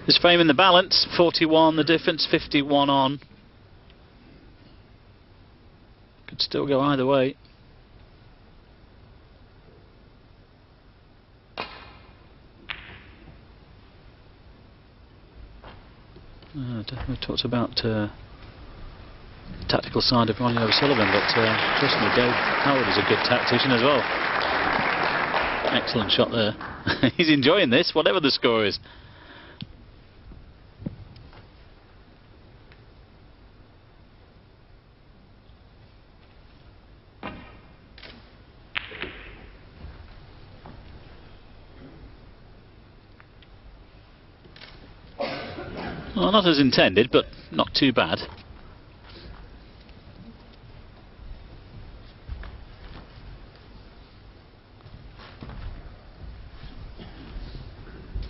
This frame in the balance, 41 the difference, 51 on. Could still go either way. We talked about the tactical side of Ronnie O'Sullivan, but trust me, Dave Howard is a good tactician as well. Excellent shot there. He's enjoying this, whatever the score is. Well, not as intended, but not too bad.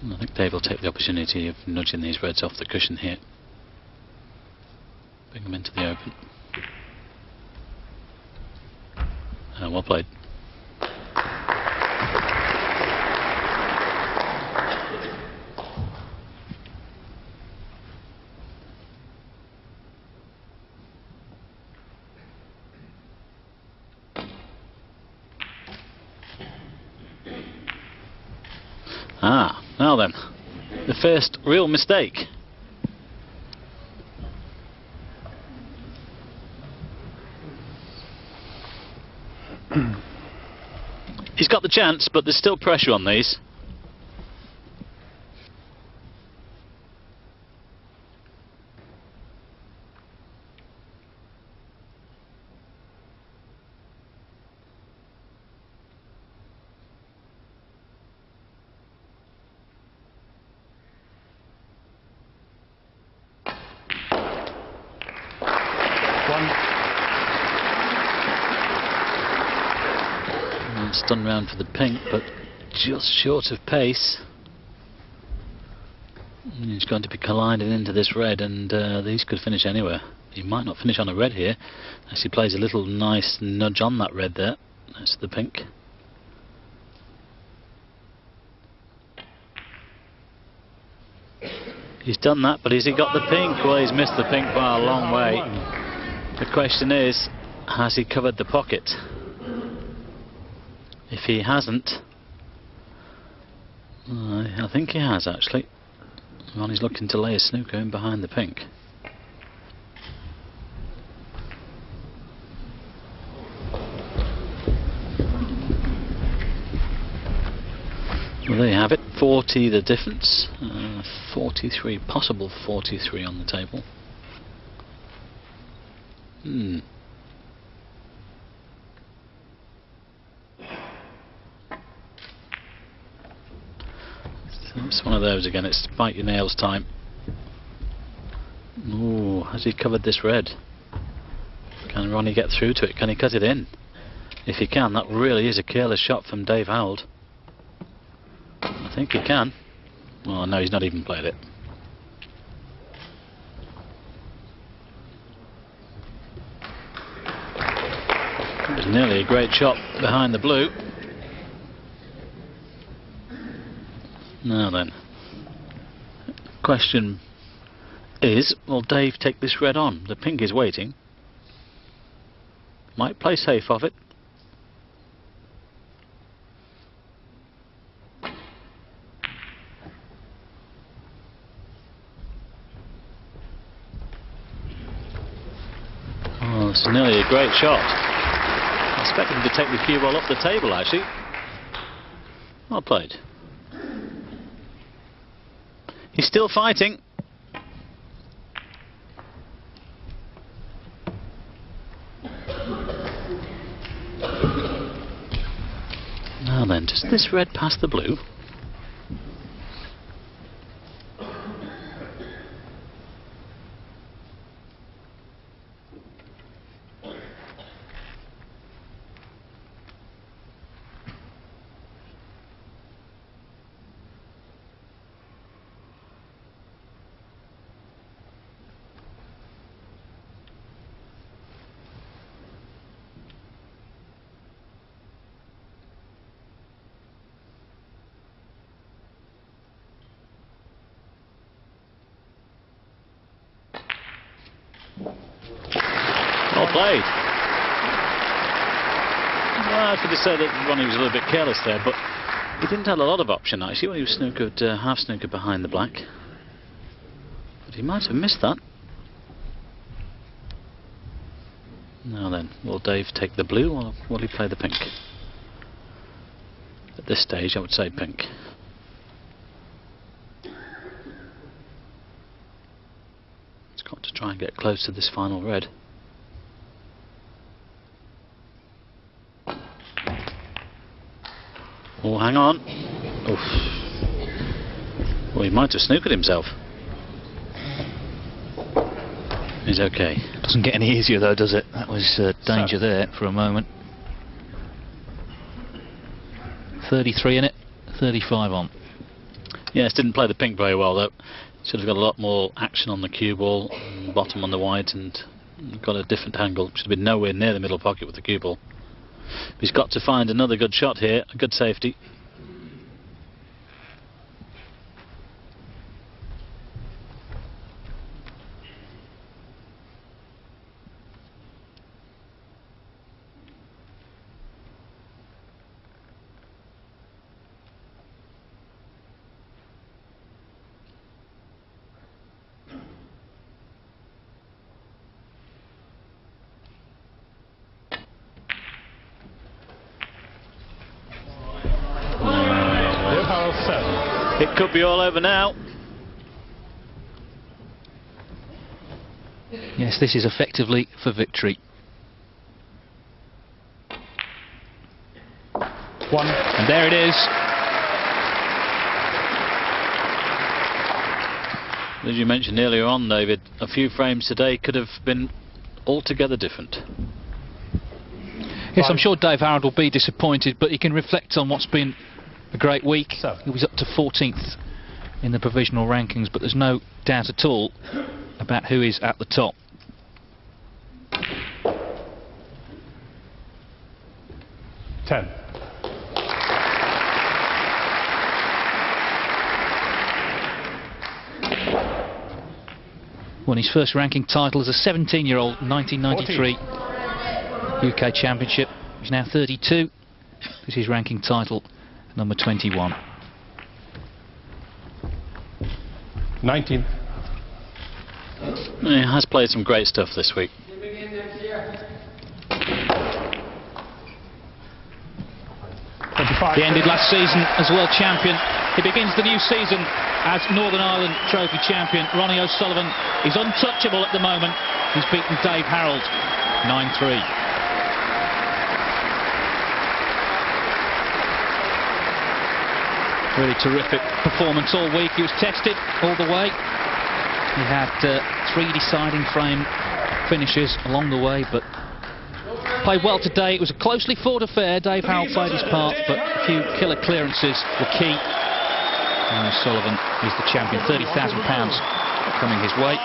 I think Dave will take the opportunity of nudging these reds off the cushion here. Bring them into the open. Well played. Ah, now then, the first real mistake. He's got the chance, but there's still pressure on these. Stun round for the pink, but just short of pace. He's going to be colliding into this red, and these could finish anywhere. He might not finish on a red here, as he plays a little nice nudge on that red there. That's the pink. He's done that, but has he got the pink? Well, he's missed the pink by a long way. The question is, has he covered the pocket? If he hasn't, I think he has actually. Ronnie's looking to lay a snooker in behind the pink. Well, there you have it. 40 the difference. 43, possible 43 on the table. It's one of those again, it's bite your nails time. Ooh, has he covered this red? Can Ronnie get through to it? Can he cut it in? If he can, that really is a careless shot from Dave Harold. I think he can. Oh no, he's not even played it. It was nearly a great shot behind the blue. Now then, question is, will Dave take this red on? The pink is waiting. Might play safe off it. Oh, it's nearly a great shot. I expected him to take the cue ball off the table actually. Well played. He's still fighting. Now then, does this red pass the blue? Well played. Well, I should have said that Ronnie was a little bit careless there, but he didn't have a lot of option actually when he was snookered, half snookered behind the black. But he might have missed that. Now then, will Dave take the blue or will he play the pink? At this stage I would say pink. He's got to try and get close to this final red. Oh, hang on. Oof. Well, he might have snookered himself. He's okay. Doesn't get any easier though, does it? That was danger there for a moment. 33 in it, 35 on. Yes, didn't play the pink very well though. Should have got a lot more action on the cue ball, bottom on the white, and got a different angle. Should have been nowhere near the middle pocket with the cue ball. He's got to find another good shot here, a good safety. It could be all over now. Yes, this is effectively for victory. One. And there it is. As you mentioned earlier on, David, a few frames today could have been altogether different. Yes, I'm sure Dave Harold will be disappointed, but he can reflect on what's been a great week. He was up to 14th in the provisional rankings, but there's no doubt at all about who is at the top. Ten. Won his first ranking title as a 17-year-old, 1993 UK Championship. He's now 32. This is his ranking title, number 21. 19. He has played some great stuff this week. He ended last season as world champion. He begins the new season as Northern Ireland Trophy champion. Ronnie O'Sullivan is untouchable at the moment. He's beaten Dave Harold 9-3. Really terrific performance all week. He was tested all the way. He had 3 deciding frame finishes along the way, but played well today. It was a closely fought affair. Dave Harold played his part, but a few killer clearances were key. And O'Sullivan is the champion. £30,000 coming his way. We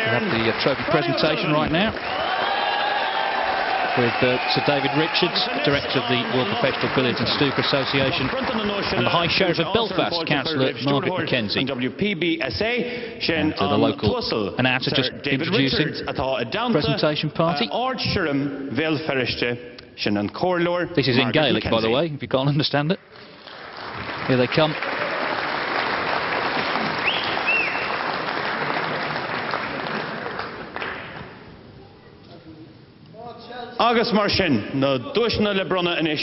have the trophy presentation right now with Sir David Richards, Director of the World Professional Billiards and Snooker Association, and the High Sheriff of Belfast, Councillor Margaret McKenzie. And the local announcer just introducing the presentation party. This is in Gaelic, by the way, if you can't understand it. Here they come. But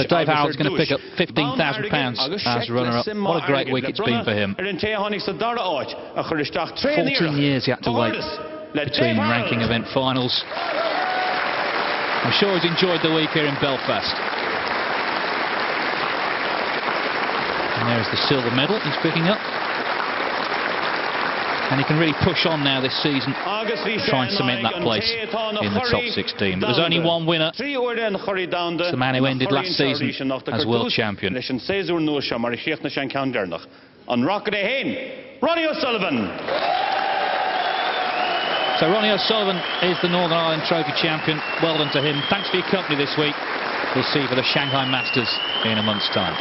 Dave Harold's going to pick up £15,000 as runner-up. What a great week it's been for him. 14 years he had to wait between ranking event finals. I'm sure he's enjoyed the week here in Belfast. And there's the silver medal he's picking up. And he can really push on now this season, try and cement that place in the top 16. But there's only one winner. It's the man who ended last season as world champion. Ronnie O'Sullivan. So Ronnie O'Sullivan is the Northern Ireland Trophy champion. Well done to him. Thanks for your company this week. We'll see you for the Shanghai Masters in a month's time.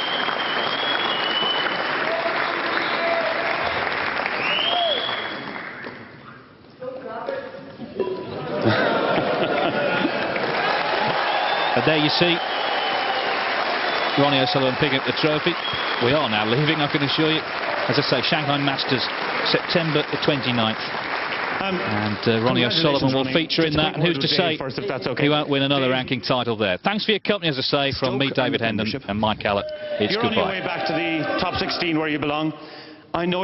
But there you see Ronnie O'Sullivan picking up the trophy. We are now leaving, I can assure you. As I say, Shanghai Masters, September the 29th. And Ronnie O'Sullivan will feature in that. And who's to say he won't win another ranking title there. Thanks for your company, as I say, from me, David Hendon, and Mike Hallett. It's goodbye. You're on your way back to the top 16 where you belong. I know